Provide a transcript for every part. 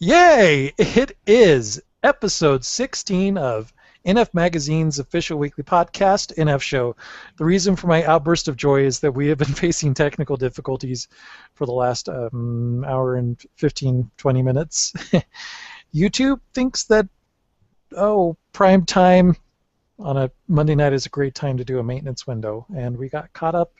Yay! It is episode 16 of NF Magazine's official weekly podcast, NF Show. The reason for my outburst of joy is that we have been facing technical difficulties for the last hour and 15, 20 minutes. YouTube thinks that, prime time on a Monday night is a great time to do a maintenance window, and we got caught up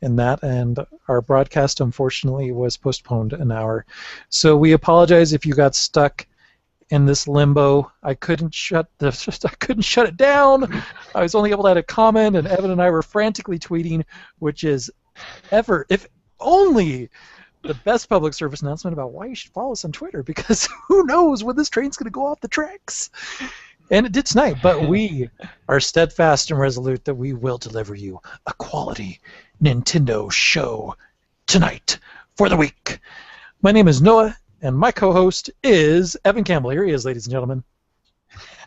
in that, and our broadcast unfortunately was postponed an hour. So we apologize if you got stuck in this limbo. I couldn't shut it down. I was only able to add a comment, and Evan and I were frantically tweeting, which is if only the best public service announcement about why you should follow us on Twitter, because who knows when this train's going to go off the tracks. And it did tonight, but we are steadfast and resolute that we will deliver you a quality Nintendo show tonight for the week. My name is Noah, and my co-host is Evan Campbell. Here he is, ladies and gentlemen.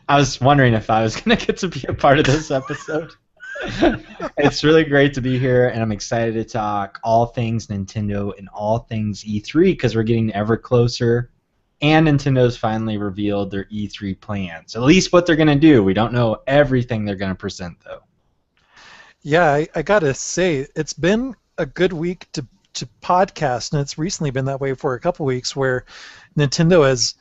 I was wondering if I was going to get to be a part of this episode. It's really great to be here, and I'm excited to talk all things Nintendo and all things E3 because we're getting ever closer. And Nintendo's finally revealed their E3 plans. At least what they're going to do. We don't know everything they're going to present, though. Yeah, I got to say, it's been a good week to podcast, and it's recently been that way for a couple weeks where Nintendo has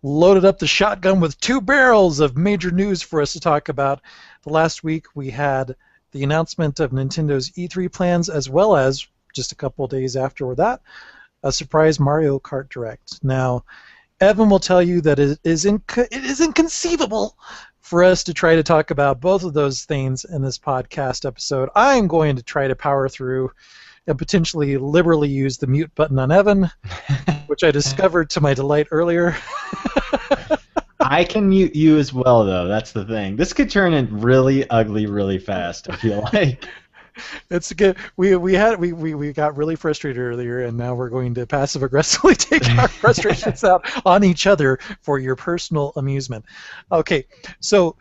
loaded up the shotgun with two barrels of major news for us to talk about. The last week we had the announcement of Nintendo's E3 plans, as well as, just a couple days after that, a surprise Mario Kart Direct. Now, Evan will tell you that it is inconceivable for us to try to talk about both of those things in this podcast episode. I'm going to try to power through and potentially liberally use the mute button on Evan, which I discovered to my delight earlier. I can mute you as well, though. That's the thing. This could turn in really ugly really fast, I feel like. It's good. We got really frustrated earlier, and now we're going to passive aggressively take our frustrations out on each other for your personal amusement. Okay, so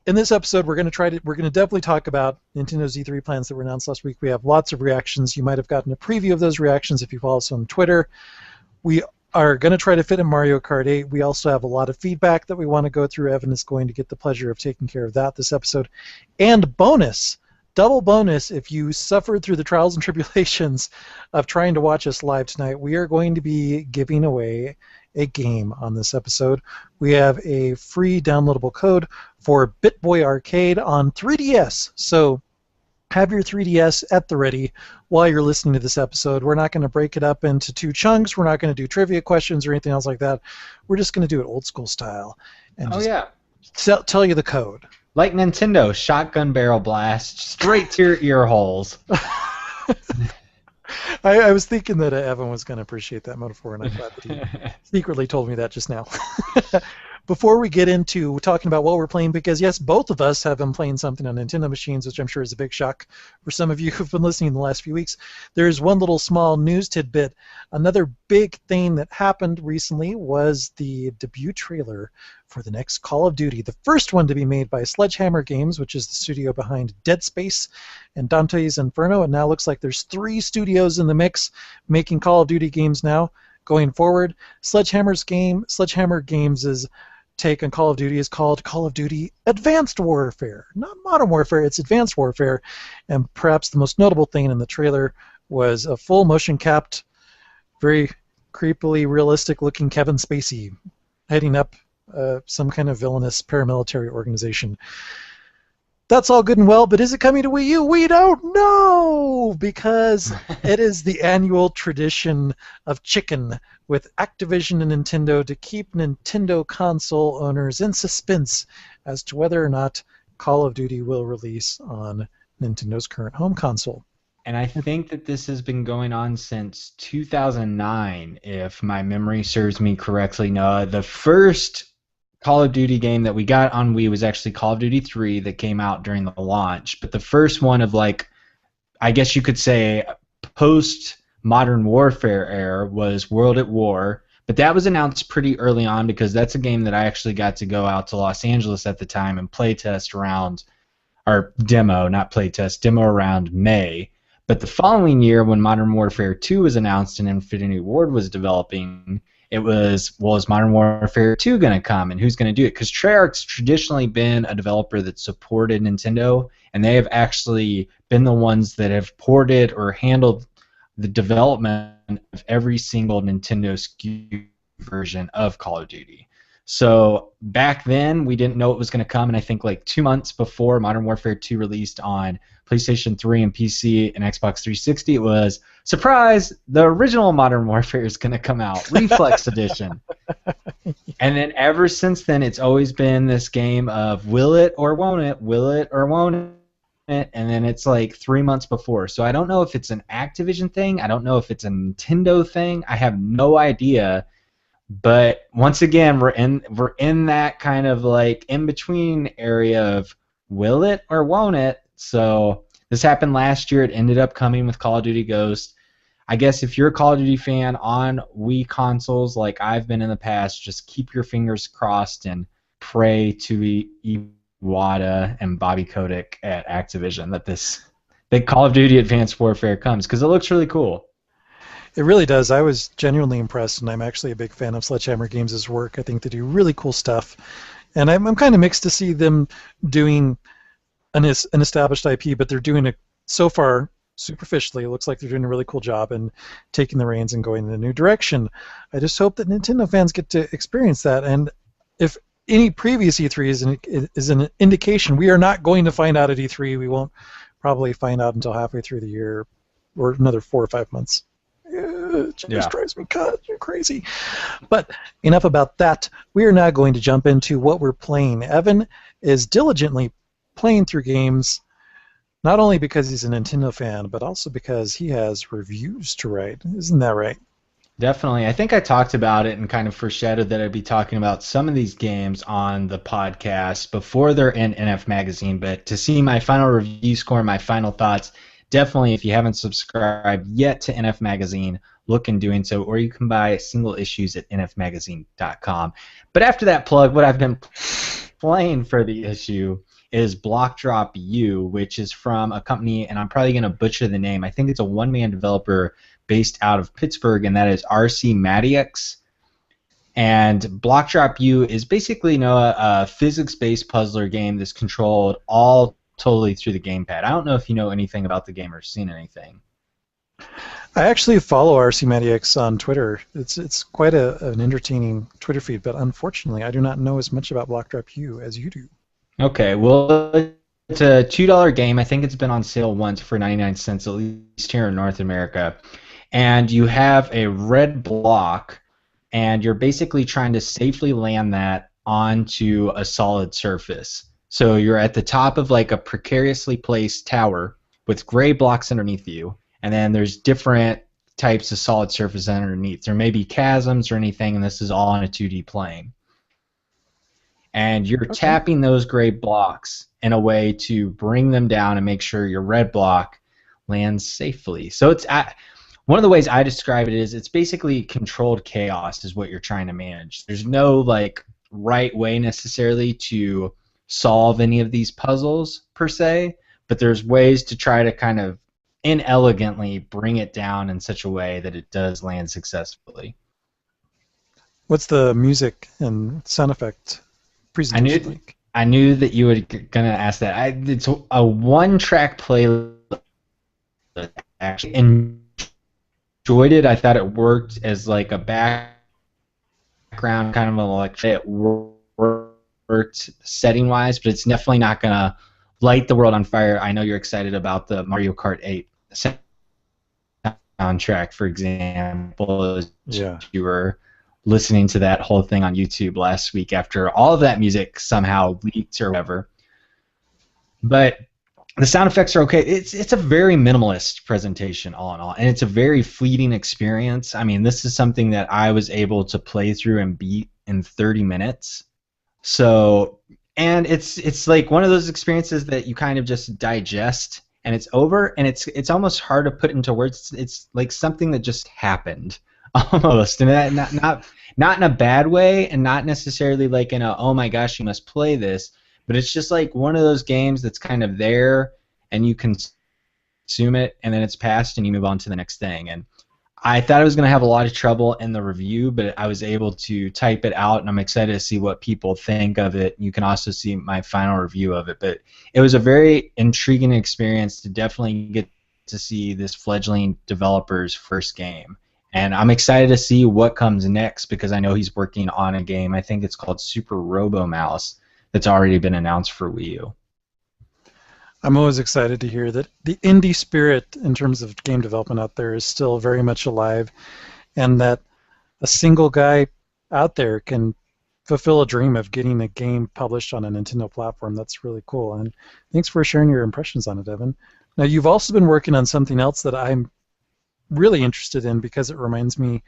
in this episode, we're going to definitely talk about Nintendo's E3 plans that were announced last week. We have lots of reactions. You might have gotten a preview of those reactions if you follow us on Twitter. We are going to try to fit in Mario Kart 8. We also have a lot of feedback that we want to go through. Evan is going to get the pleasure of taking care of that this episode. And double bonus, if you suffered through the trials and tribulations of trying to watch us live tonight, we are going to be giving away a game on this episode. We have a free downloadable code for BitBoy Arcade on 3DS. So have your 3DS at the ready while you're listening to this episode. We're not going to break it up into two chunks. We're not going to do trivia questions or anything else like that. We're just going to do it old school style and tell you the code. Like Nintendo, shotgun barrel blast straight to your ear holes. I was thinking that Evan was going to appreciate that metaphor, and I'm glad that he secretly told me that just now. Before we get into talking about what we're playing, because yes, both of us have been playing something on Nintendo machines, which I'm sure is a big shock for some of you who've been listening the last few weeks. There's one little small news tidbit. Another big thing that happened recently was the debut trailer for the next Call of Duty, the first one to be made by Sledgehammer Games, which is the studio behind Dead Space and Dante's Inferno. It now looks like there's 3 studios in the mix making Call of Duty games now going forward. Sledgehammer Games' take on Call of Duty is called Call of Duty Advanced Warfare. Not Modern Warfare, it's Advanced Warfare. And perhaps the most notable thing in the trailer was a full motion capped, very creepily realistic looking Kevin Spacey heading up some kind of villainous paramilitary organization. That's all good and well, but is it coming to Wii U? We don't know, because it is the annual tradition of chicken with Activision and Nintendo to keep Nintendo console owners in suspense as to whether or not Call of Duty will release on Nintendo's current home console. And I think that this has been going on since 2009, if my memory serves me correctly, Noah. The first Call of Duty game that we got on Wii was actually Call of Duty 3 that came out during the launch. But the first one of, I guess you could say, post-Modern Warfare era was World at War. But that was announced pretty early on because that's a game that I actually got to go out to Los Angeles at the time and playtest around, or demo, not playtest, demo around May. But the following year, when Modern Warfare 2 was announced and Infinity Ward was developing, it was, well, is Modern Warfare 2 going to come, and who's going to do it? Because Treyarch's traditionally been a developer that supported Nintendo, and they have actually been the ones that have ported or handled the development of every single Nintendo SKU version of Call of Duty. So back then, we didn't know it was going to come, and I think like 2 months before Modern Warfare 2 released on PlayStation 3 and PC and Xbox 360, it was, surprise, the original Modern Warfare is going to come out, Reflex Edition. And then ever since then, it's always been this game of will it or won't it, will it or won't it, and then it's like 3 months before. So I don't know if it's an Activision thing, I don't know if it's a Nintendo thing, I have no idea. But once again, we're in that kind of like in between area of will it or won't it. So this happened last year. It ended up coming with Call of Duty Ghost. I guess if you're a Call of Duty fan on Wii consoles like I've been in the past, just keep your fingers crossed and pray to Iwata and Bobby Kotick at Activision that Call of Duty Advanced Warfare comes, because it looks really cool. It really does. I was genuinely impressed, and I'm actually a big fan of Sledgehammer Games' work. I think they do really cool stuff. And I'm kind of mixed to see them doing an established IP, but they're doing it so far superficially. It looks like they're doing a really cool job and taking the reins and going in a new direction. I just hope that Nintendo fans get to experience that. And if any previous E3 is an indication, we are not going to find out at E3. We won't probably find out until halfway through the year or another 4 or 5 months. It just drives me you're crazy. But enough about that. We are now going to jump into what we're playing. Evan is diligently playing through games, not only because he's a Nintendo fan, but also because he has reviews to write. Isn't that right? Definitely. I think I talked about it and kind of foreshadowed that I'd be talking about some of these games on the podcast before they're in NF Magazine. But to see my final review score, my final thoughts, definitely, if you haven't subscribed yet to NF Magazine, look in doing so, or you can buy single issues at nfmagazine.com. But after that plug, what I've been playing for the issue is Blok Drop U, which is from a company, and I'm probably going to butcher the name. I think it's a one-man developer based out of Pittsburgh, and that is RC Madiox. And Blok Drop U is basically a physics-based puzzler game that's controlled all totally through the gamepad. I don't know if you know anything about the game or seen anything. I actually follow RC Madiox on Twitter. It's quite an entertaining Twitter feed, but unfortunately I do not know as much about Blok Drop U as you do. Okay, well, it's a $2 game. I think it's been on sale once for 99 cents, at least here in North America. And you have a red block, and you're basically trying to safely land that onto a solid surface. So you're at the top of like a precariously placed tower with gray blocks underneath you, and then there's different types of solid surface underneath. There may be chasms or anything, and this is all on a 2D plane. And you're tapping those gray blocks in a way to bring them down and make sure your red block lands safely. So it's one of the ways I describe it is it's basically controlled chaos is what you're trying to manage. There's no like right way necessarily to solve any of these puzzles per se, but there's ways to try to kind of inelegantly bring it down in such a way that it does land successfully. What's the music and sound effect presentation like? I knew that you were gonna ask that. It's a one-track playlist. Actually, enjoyed it. I thought it worked as like a background kind of an electric. It worked setting-wise, but it's definitely not gonna light the world on fire. I know you're excited about the Mario Kart 8 soundtrack, for example. Yeah. You were listening to that whole thing on YouTube last week after all of that music somehow leaked or whatever. But the sound effects are okay. It's a very minimalist presentation all in all, and it's a very fleeting experience. I mean, this is something that I was able to play through and beat in 30 minutes. So, and it's like one of those experiences that you kind of just digest and it's over, and it's almost hard to put into words. It's like something that just happened. Almost, and that, not in a bad way, and not necessarily like in a oh my gosh you must play this, but it's just like one of those games that's kind of there and you consume it and then it's past and you move on to the next thing. And I thought I was going to have a lot of trouble in the review, but I was able to type it out, and I'm excited to see what people think of it. You can also see my final review of it. But it was a very intriguing experience to definitely get to see this fledgling developer's first game. And I'm excited to see what comes next because I know he's working on a game. I think it's called Super Robo Mouse that's already been announced for Wii U. I'm always excited to hear that the indie spirit in terms of game development out there is still very much alive, and that a single guy out there can fulfill a dream of getting a game published on a Nintendo platform. That's really cool. And thanks for sharing your impressions on it, Evan. Now, you've also been working on something else that I'm really interested in because it reminds me,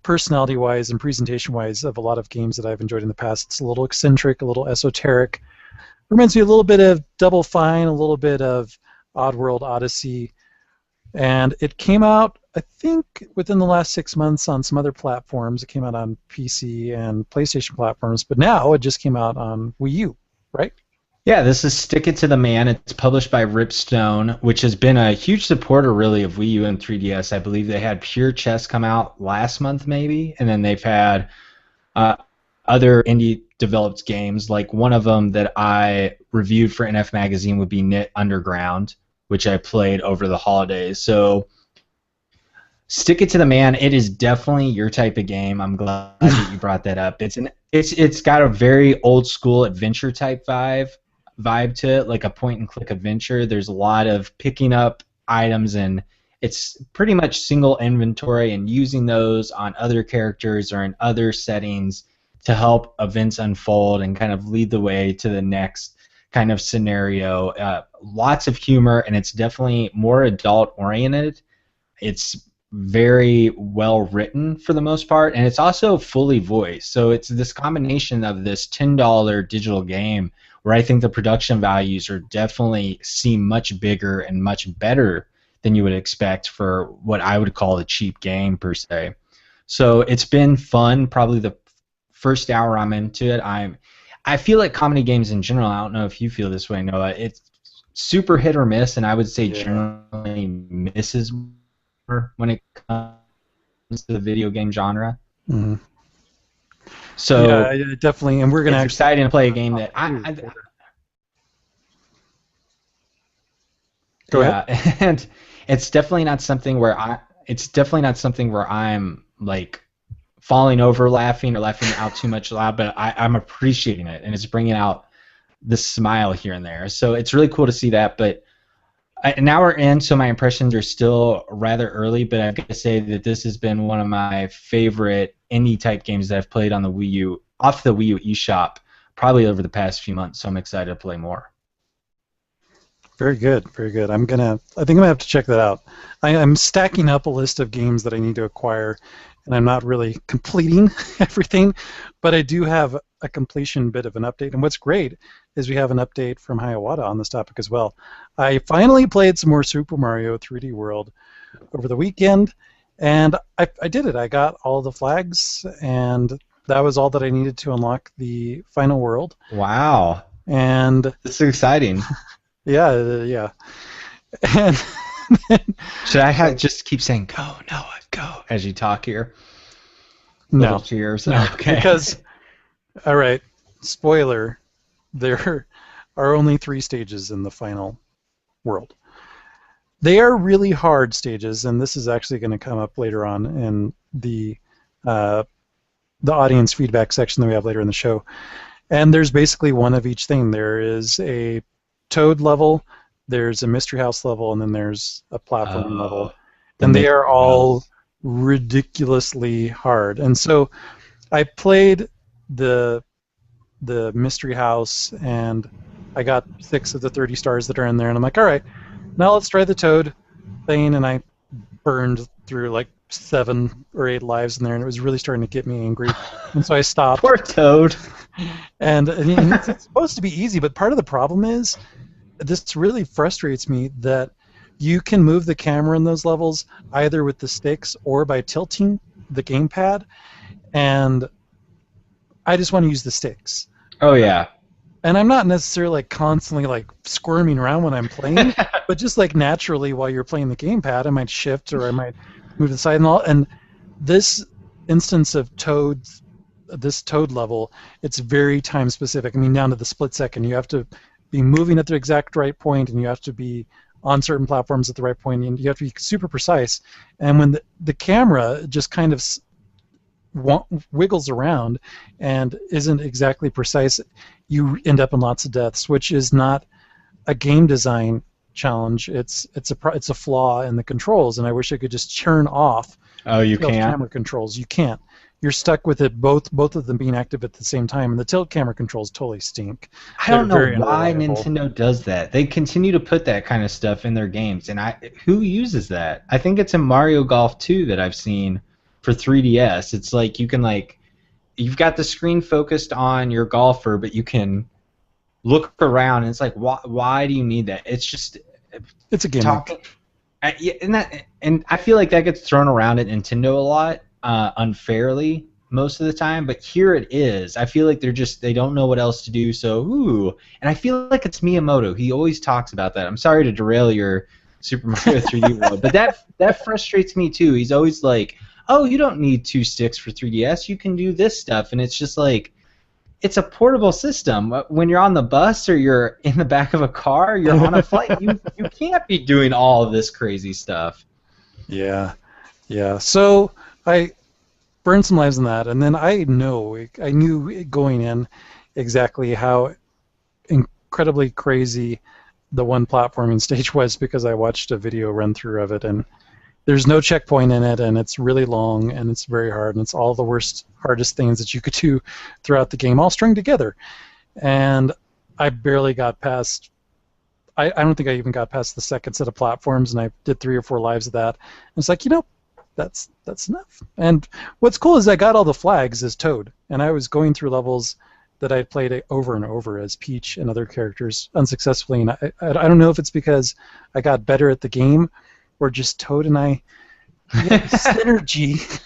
personality-wise and presentation-wise, of a lot of games that I've enjoyed in the past. It's a little eccentric, a little esoteric. Reminds me a little bit of Double Fine, a little bit of Oddworld Odyssey, and it came out, I think, within the last 6 months on some other platforms. It came out on PC and PlayStation platforms, but now it just came out on Wii U, right? Yeah, this is Stick It to the Man. It's published by Ripstone, which has been a huge supporter, really, of Wii U and 3DS. I believe they had Pure Chess come out last month, maybe, and then they've had other indie-developed games. Like one of them that I reviewed for NF Magazine would be Knit Underground, which I played over the holidays. So Stick It to the Man. It is definitely your type of game. I'm glad that you brought that up. It's got a very old school adventure type vibe to it, like a point and click adventure. There's a lot of picking up items, and it's pretty much single inventory and using those on other characters or in other settings to help events unfold and kind of lead the way to the next kind of scenario. Lots of humor, and it's definitely more adult oriented. It's very well written for the most part, and it's also fully voiced. So it's this combination of this $10 digital game where I think the production values are definitely seem much bigger and much better than you would expect for what I would call a cheap game per se. So it's been fun. Probably the first hour I'm into it, I feel like comedy games in general, I don't know if you feel this way, Noah, it's super hit or miss, and I would say generally misses more when it comes to the video game genre. Mm-hmm. So yeah, definitely, and we're gonna. It's exciting to play a game that Go ahead. And it's definitely not something where I'm like falling over laughing or laughing out too much loud, but I'm appreciating it, and it's bringing out the smile here and there. So it's really cool to see that. But an hour in, so my impressions are still rather early, but I've got to say that this has been one of my favorite indie-type games that I've played on the Wii U, off the Wii U eShop, probably over the past few months, so I'm excited to play more. Very good, very good. I think I'm gonna have to check that out. I'm stacking up a list of games that I need to acquire, and I'm not really completing everything, but I do have a completion bit of an update. And what's great is we have an update from Hiawatha on this topic as well. I finally played some more Super Mario 3D World over the weekend, and I did it. I got all the flags, and that was all that I needed to unlock the final world. Wow. And this is exciting. Yeah. And should I just keep saying "Go, Noah, go" as you talk here? No. Little cheers. No. Okay. Because, all right, spoiler, there are only 3 stages in the final world. They are really hard stages, and this is actually going to come up later on in the audience feedback section that we have later in the show. And there's basically one of each thing. There is a Toad level, there's a Mystery House level, and then there's a platform level. And they are all ridiculously hard. And so I played the Mystery House, and I got 6 of the 30 stars that are in there, and I'm like, all right, now let's try the Toad thing, and I burned through like 7 or 8 lives in there, and it was really starting to get me angry, and so I stopped. Poor Toad. And it's supposed to be easy, but part of the problem is this really frustrates me that you can move the camera in those levels either with the sticks or by tilting the gamepad, and I just want to use the sticks. Oh yeah. And I'm not necessarily like constantly like squirming around when I'm playing, but just like naturally while you're playing the gamepad, I might shift or I might move to the side and all. And this instance of this Toad level, it's very time specific. I mean, down to the split second. You have to be moving at the exact right point, and you have to be on certain platforms at the right point, and you have to be super precise. And when the camera just kind of wiggles around and isn't exactly precise, you end up in lots of deaths, which is not a game design challenge. It's a flaw in the controls, and I wish I could just turn off Oh, you tilt can't? camera controls. You can't. You're stuck with it both of them being active at the same time, and the tilt camera controls totally stink. I They're don't know very why unreliable. Nintendo does that. They continue to put that kind of stuff in their games, and who uses that? I think it's in Mario Golf 2 that I've seen for 3DS. It's like you can you've got the screen focused on your golfer, but you can look around, and it's like, why do you need that? It's just It's a gimmick. talking. Yeah, and I feel like that gets thrown around at Nintendo a lot, unfairly most of the time. But here it is. I feel like they don't know what else to do. So and I feel like it's Miyamoto. He always talks about that. I'm sorry to derail your Super Mario 3D World, but that frustrates me too. He's always like, oh, you don't need 2 sticks for 3DS. You can do this stuff, and it's just like, it's a portable system. When you're on the bus or you're in the back of a car, you're on a flight. You can't be doing all of this crazy stuff. Yeah, yeah. So I burned some lives in that, and then I knew going in exactly how incredibly crazy the one platforming stage was because I watched a video run through of it, and there's no checkpoint in it, and it's really long, and it's very hard, and it's all the hardest things that you could do throughout the game, all stringed together. And I barely got past. I don't think I even got past the second set of platforms, and I did 3 or 4 lives of that. And it's like, that's enough. And what's cool is I got all the flags as Toad, and I was going through levels that I played over and over as Peach and other characters unsuccessfully. And I don't know if it's because I got better at the game, or just Toad and I synergy.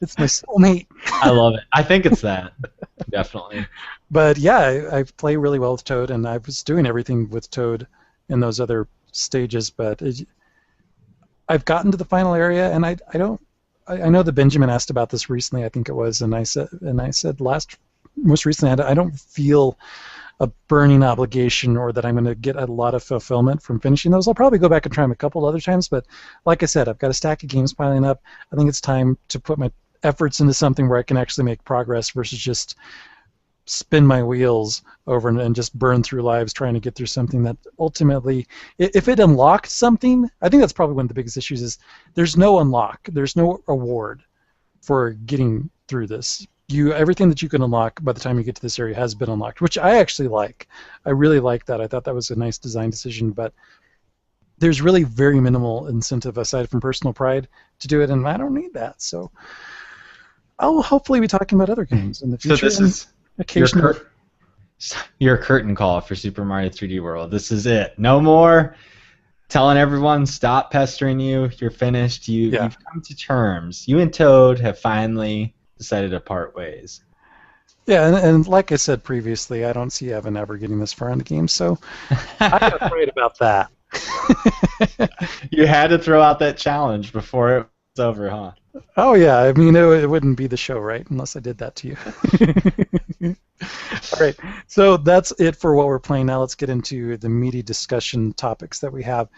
It's my soulmate. I love it. I think it's that. Definitely. But yeah, I play really well with Toad, and I was doing everything with Toad in those other stages. But I've gotten to the final area, and I know that Benjamin asked about this recently. I think it was, and I said most recently, I don't feel a burning obligation or that I'm going to get a lot of fulfillment from finishing those. I'll probably go back and try them a couple other times, but like I said, I've got a stack of games piling up. I think it's time to put my efforts into something where I can actually make progress versus just spin my wheels over and just burn through lives trying to get through something that ultimately, if it unlocked something, I think that's probably one of the biggest issues is there's no unlock, there's no reward for getting through this. Everything that you can unlock by the time you get to this area has been unlocked, which I actually like. I really like that. I thought that was a nice design decision, but there's really very minimal incentive aside from personal pride to do it, and I don't need that. So I'll hopefully be talking about other games in the future. So this is occasionally. your curtain call for Super Mario 3D World. This is it. No more telling everyone stop pestering you. You're finished. You've come to terms. You and Toad have finally decided to part ways. Yeah, and like I said previously, I don't see Evan ever getting this far in the game, so I'm afraid about that. You had to throw out that challenge before it was over, huh? Oh yeah, I mean it wouldn't be the show, right, unless I did that to you. All right, so that's it for what we're playing. Now let's get into the meaty discussion topics that we have.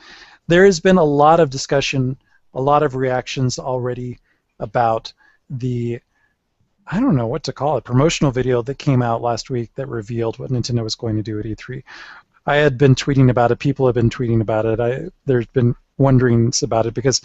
There has been a lot of discussion, a lot of reactions already about the, I don't know what to call it, promotional video that came out last week that revealed what Nintendo was going to do at E3. I had been tweeting about it. People have been tweeting about it. There's been wonderings about it because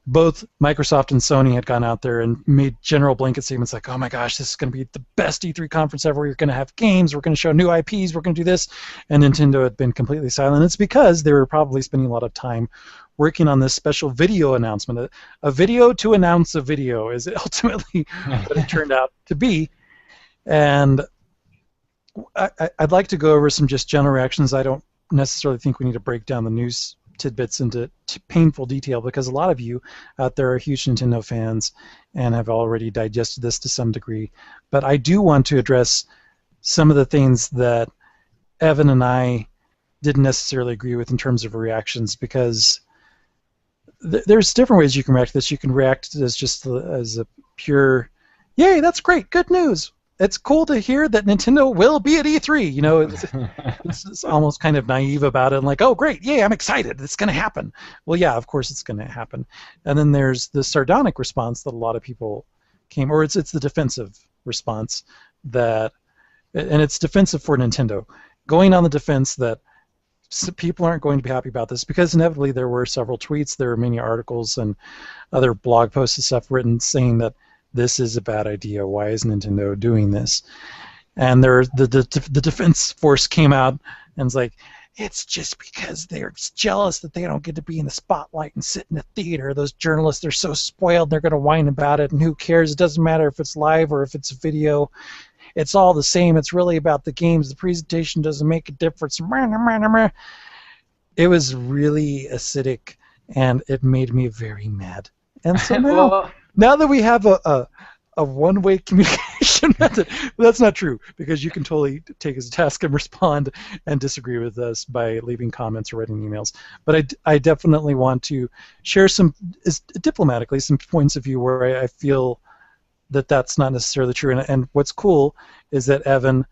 both Microsoft and Sony had gone out there and made general blanket statements like, oh my gosh, this is going to be the best E3 conference ever. We're going to have games. We're going to show new IPs. We're going to do this. And Nintendo had been completely silent. It's because they were probably spending a lot of time working on this special video announcement. A video to announce a video is ultimately what it turned out to be. And I'd like to go over some just general reactions. I don't necessarily think we need to break down the news tidbits into painful detail because a lot of you out there are huge Nintendo fans and have already digested this to some degree. But I do want to address some of the things that Evan and I didn't necessarily agree with in terms of reactions because there's different ways you can react to this. You can react to this just as a pure, yay, that's great, good news. It's cool to hear that Nintendo will be at E3. You know, it's almost kind of naive about it, and like, oh, great, yay, I'm excited, it's going to happen. Well, yeah, of course it's going to happen. And then there's the sardonic response that a lot of people or it's the defensive response that, and it's defensive for Nintendo, going on the defense that people aren't going to be happy about this because inevitably there were several tweets, there were many articles and other blog posts and stuff written saying that this is a bad idea. Why is Nintendo doing this? And the defense force came out and was like, it's just because they're jealous that they don't get to be in the spotlight and sit in the theater. Those journalists are so spoiled, they're going to whine about it, and who cares? It doesn't matter if it's live or if it's video. It's all the same. It's really about the games. The presentation doesn't make a difference. It was really acidic, and it made me very mad. And so now that we have a one-way communication method, well, that's not true, because you can totally take as a task and respond and disagree with us by leaving comments or writing emails. But I definitely want to share diplomatically some points of view where I feel that that's not necessarily true. And what's cool is that Evan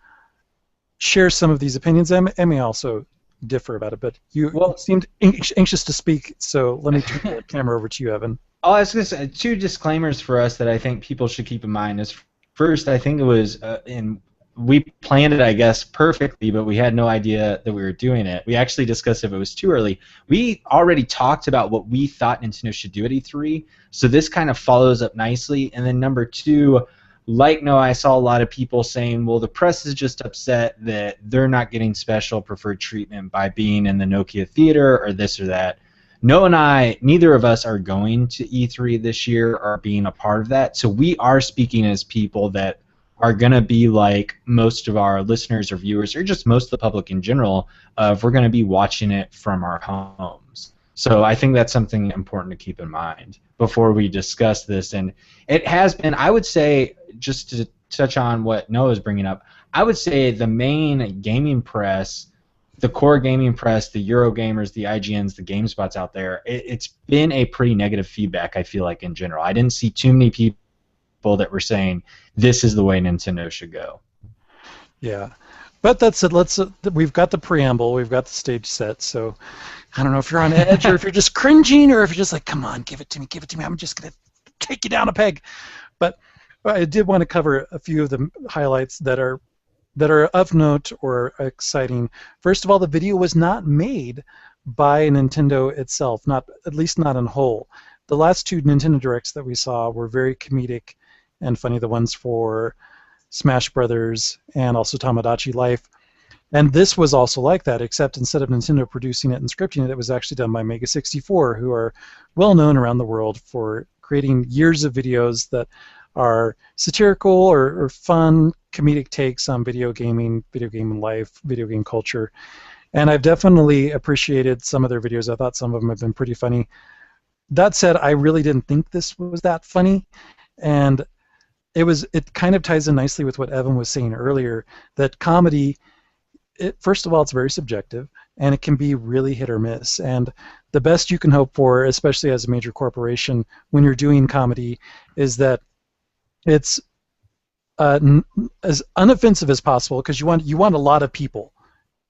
shares some of these opinions and may also differ about it. But you seemed anxious to speak, so let me turn the camera over to you, Evan. Oh, I was going to say, 2 disclaimers for us that I think people should keep in mind. Is first, I think it was we planned it, I guess, perfectly, but we had no idea that we were doing it. We actually discussed if it was too early. We already talked about what we thought Nintendo should do at E3, so this kind of follows up nicely. And then number 2, like Noah, I saw a lot of people saying, well, the press is just upset that they're not getting special preferred treatment by being in the Nokia Theater or this or that. Noah and I, neither of us are going to E3 this year or being a part of that, so we are speaking as people that are going to be like most of our listeners or viewers, or just most of the public in general, we're going to be watching it from our homes. So I think that's something important to keep in mind before we discuss this. And it has been, I would say, just to touch on what Noah's bringing up, I would say the main gaming press, the core gaming press, the Eurogamers, the IGNs, the GameSpots out there, it's been a pretty negative feedback, I feel like, in general. I didn't see too many people that were saying this is the way Nintendo should go. Yeah, but that's it. We've got the preamble, we've got the stage set, so I don't know if you're on edge or if you're just cringing or if you're just like, come on, give it to me, I'm just going to take you down a peg. But I did want to cover a few of the highlights that are of note or exciting. First of all, the video was not made by Nintendo itself, at least not in whole. The last 2 Nintendo Directs that we saw were very comedic and funny, the ones for Smash Brothers and also Tamagotchi Life. And this was also like that, except instead of Nintendo producing it and scripting it, it was actually done by Mega 64, who are well known around the world for creating years of videos that are satirical or fun, comedic takes on video game life, video game culture. And I've definitely appreciated some of their videos. I thought some of them have been pretty funny. That said, I really didn't think this was that funny, and it kind of ties in nicely with what Evan was saying earlier, that comedy, first of all, it's very subjective, and it can be really hit or miss. And the best you can hope for, especially as a major corporation, when you're doing comedy, is that it's as unoffensive as possible, because you want a lot of people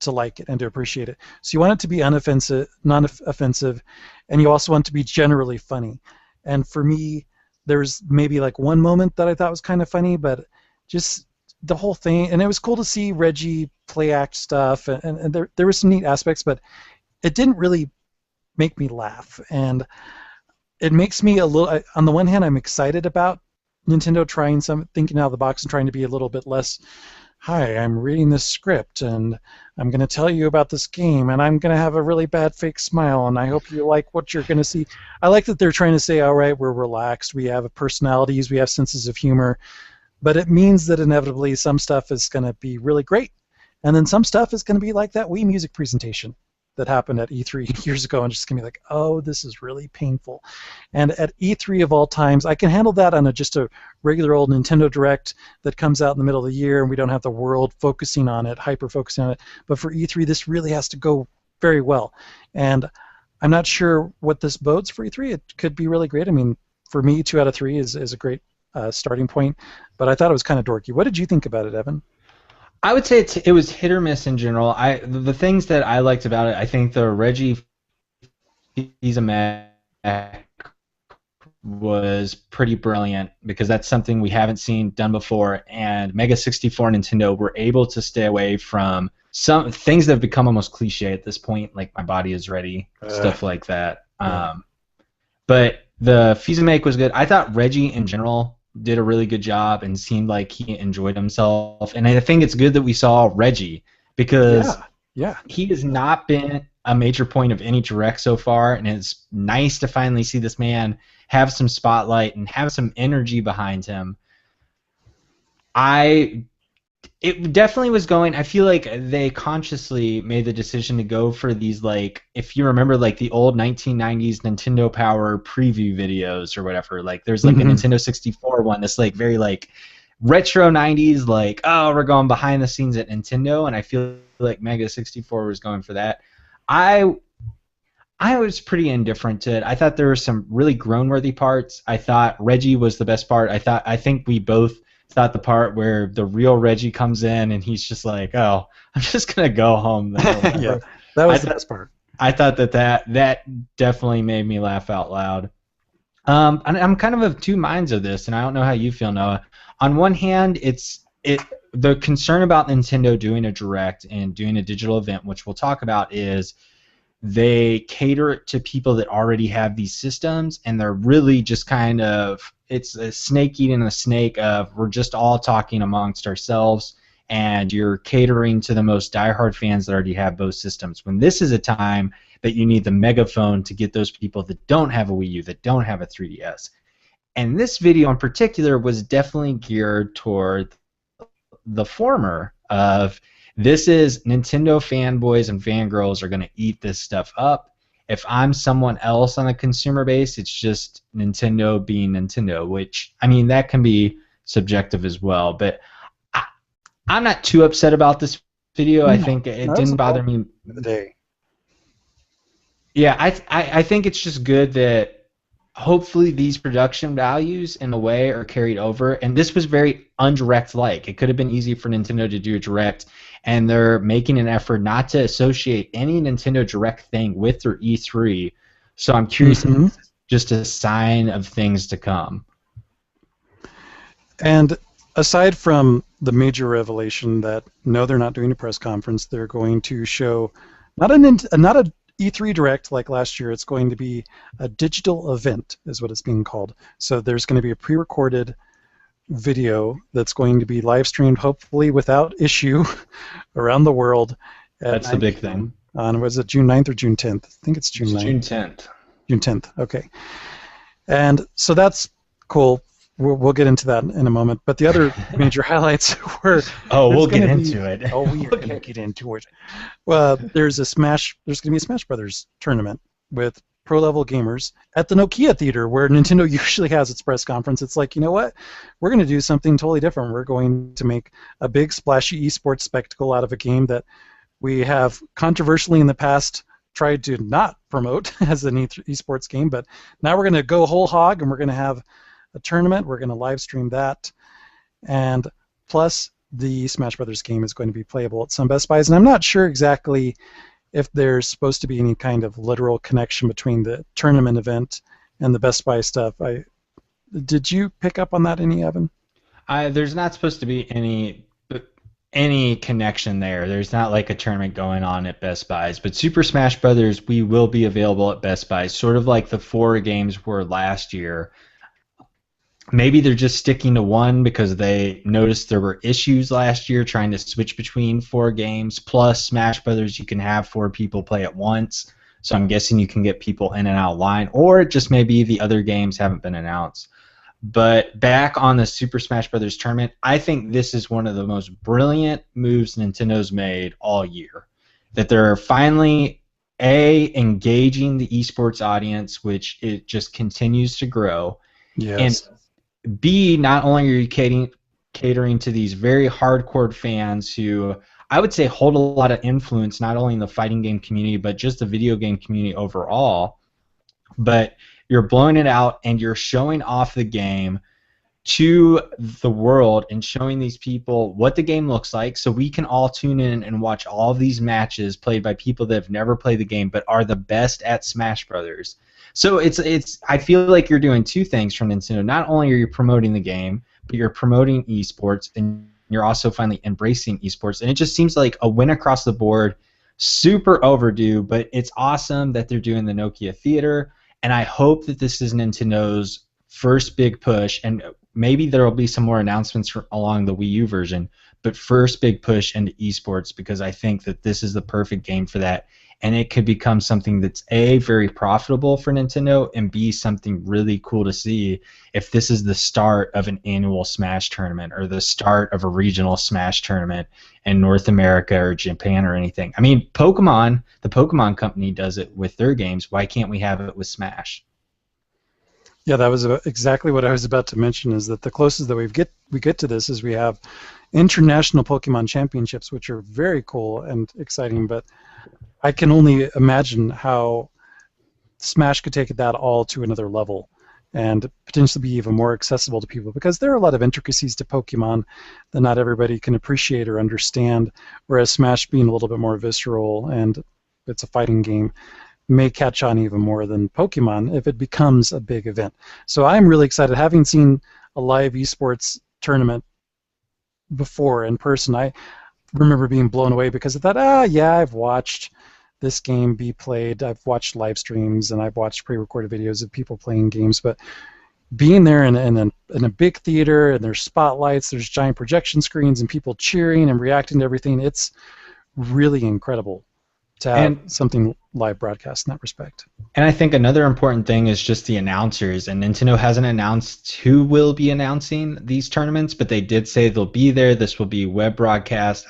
to like it and to appreciate it. So you want it to be unoffensive, non-offensive, and you also want it to be generally funny. And for me, there's maybe like one moment that I thought was kind of funny, but just the whole thing, and it was cool to see Reggie play act stuff, and there were some neat aspects, but it didn't really make me laugh. And it makes me a little, on the one hand, I'm excited about Nintendo thinking out of the box and trying to be a little bit less, hi, I'm reading this script and I'm going to tell you about this game and I'm going to have a really bad fake smile and I hope you like what you're going to see. I like that they're trying to say, all right, we're relaxed, we have personalities, we have senses of humor, but it means that inevitably some stuff is going to be really great, and then some stuff is going to be like that Wii Music presentation that happened at E3 years ago, and just going to be like, oh, this is really painful. And at E3 of all times, I can handle that on just a regular old Nintendo Direct that comes out in the middle of the year, and we don't have the world focusing on it, hyper-focusing on it. But for E3, this really has to go very well. And I'm not sure what this bodes for E3. It could be really great. I mean, for me, 2 out of 3 is a great starting point. But I thought it was kind of dorky. What did you think about it, Evan? I would say it was hit or miss in general. The things that I liked about it, I think the Reggie Fils-Aime was pretty brilliant because that's something we haven't seen done before. And Mega 64 and Nintendo were able to stay away from some things that have become almost cliche at this point, like My Body Is Ready, stuff like that. Yeah. But the Fils-Aime was good. I thought Reggie in general did a really good job and seemed like he enjoyed himself. And I think it's good that we saw Reggie because Yeah. he has not been a major point of any direct so far, and it's nice to finally see this man have some spotlight and have some energy behind him. It definitely was going. I feel like they consciously made the decision to go for these, like, if you remember, like the old 1990s Nintendo Power preview videos or whatever. Like, there's like a Nintendo 64 one that's like very like retro 90s, like, oh, we're going behind the scenes at Nintendo, and I feel like Mega 64 was going for that. I was pretty indifferent to it. I thought there were some really groan-worthy parts. I thought Reggie was the best part. I think we both thought the part where the real Reggie comes in and he's just like, oh, I'm just gonna go home. Yeah, that was the best part. I thought that definitely made me laugh out loud. And I'm kind of two minds of this, and I don't know how you feel, Noah. On one hand, the concern about Nintendo doing a direct and doing a digital event, which we'll talk about, is they cater it to people that already have these systems, and they're really just kind of, it's a snake eating a snake of, we're just all talking amongst ourselves, and you're catering to the most diehard fans that already have both systems. When this is a time that you need the megaphone to get those people that don't have a Wii U, that don't have a 3DS. And this video in particular was definitely geared toward the former of, this is Nintendo fanboys and fangirls are going to eat this stuff up. If I'm someone else on the consumer base, it's just Nintendo being Nintendo, which, I mean, that can be subjective as well. But I'm not too upset about this video. No, I think it didn't bother me. The day. Yeah, I think it's just good that hopefully these production values in a way are carried over. And this was very undirect-like. It could have been easy for Nintendo to do a direct, and they're making an effort not to associate any Nintendo Direct thing with their E3. So I'm curious if this is just a sign of things to come. And aside from the major revelation that no, they're not doing a press conference, they're going to show not a E3 Direct like last year. It's going to be a digital event, is what it's being called. So there's going to be a pre-recorded video that's going to be live streamed, hopefully without issue, around the world. That's the big thing. On, was it June 9th or June 10th? I think it's June 9th. June 10th. June 10th, okay. And so that's cool. We'll get into that in a moment. But the other major highlights were... Oh, we'll get into it. Oh, we are going to get into it. Well, there's going to be a Smash Brothers tournament with pro-level gamers at the Nokia Theater, where Nintendo usually has its press conference. It's like, you know what? We're going to do something totally different. We're going to make a big, splashy esports spectacle out of a game that we have controversially in the past tried to not promote as an esports game, but now we're going to go whole hog, and we're going to have a tournament. We're going to live stream that, and plus the Smash Brothers game is going to be playable at some Best Buys, and I'm not sure exactly if there's supposed to be any kind of literal connection between the tournament event and the Best Buy stuff. Did you pick up on that, Evan? There's not supposed to be any connection there. There's not like a tournament going on at Best Buys, but Super Smash Brothers, we will be available at Best Buys, sort of like the 4 games were last year. Maybe they're just sticking to one because they noticed there were issues last year trying to switch between 4 games. Plus, Smash Brothers, you can have 4 people play at once, so I'm guessing you can get people in and out of line. Or just maybe the other games haven't been announced. But back on the Super Smash Brothers tournament, I think this is one of the most brilliant moves Nintendo's made all year. That they're finally, engaging the esports audience, which it just continues to grow. Yes. And B, not only are you catering to these very hardcore fans who I would say, hold a lot of influence, not only in the fighting game community, but just the video game community overall. But you're blowing it out and you're showing off the game to the world and showing these people what the game looks like, so we can all tune in and watch all of these matches played by people that have never played the game but are the best at Smash Brothers. So it's I feel like you're doing two things from Nintendo. Not only are you promoting the game, but you're promoting esports, and you're also finally embracing esports, and it just seems like a win across the board. Super overdue, but it's awesome that they're doing the Nokia Theater, and I hope that this is Nintendo's first big push, and maybe there will be some more announcements along the Wii U version, but first big push into esports, because I think that this is the perfect game for that, and it could become something that's A, very profitable for Nintendo, and B, something really cool to see if this is the start of an annual Smash tournament or the start of a regional Smash tournament in North America or Japan or anything. I mean, Pokemon, the Pokemon company does it with their games. Why can't we have it with Smash? Yeah, that was exactly what I was about to mention, is that the closest that we get to this is we have international Pokemon championships, which are very cool and exciting, but I can only imagine how Smash could take that all to another level and potentially be even more accessible to people, because there are a lot of intricacies to Pokemon that not everybody can appreciate or understand, whereas Smash, being a little bit more visceral and it's a fighting game, may catch on even more than Pokemon if it becomes a big event. So I'm really excited. Having seen a live esports tournament before in person, I remember being blown away because I thought, yeah, I've watched this game be played. I've watched live streams and I've watched pre-recorded videos of people playing games, but being there in a big theater, and there's spotlights, there's giant projection screens and people cheering and reacting to everything, it's really incredible to have something live broadcast in that respect. And I think another important thing is just the announcers. And Nintendo hasn't announced who will be announcing these tournaments, but they did say they'll be there. This will be web broadcast.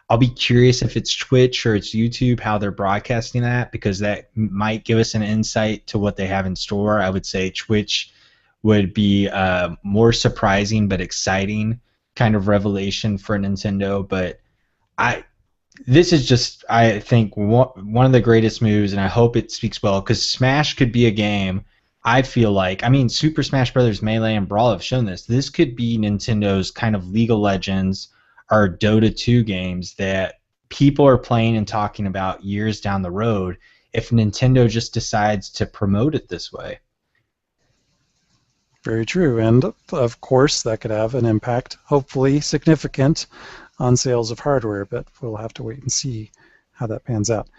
I'll be curious if it's Twitch or it's YouTube, how they're broadcasting that, because that might give us an insight to what they have in store. I would say Twitch would be more surprising but exciting kind of revelation for Nintendo. But this is just, I think, one of the greatest moves, and I hope it speaks well, because Smash could be a game, I feel like, I mean, Super Smash Bros. Melee and Brawl have shown this. This could be Nintendo's kind of League of Legends or Dota 2 games that people are playing and talking about years down the road if Nintendo just decides to promote it this way. Very true, and of course that could have an impact, hopefully significant, on sales of hardware, but we'll have to wait and see how that pans out.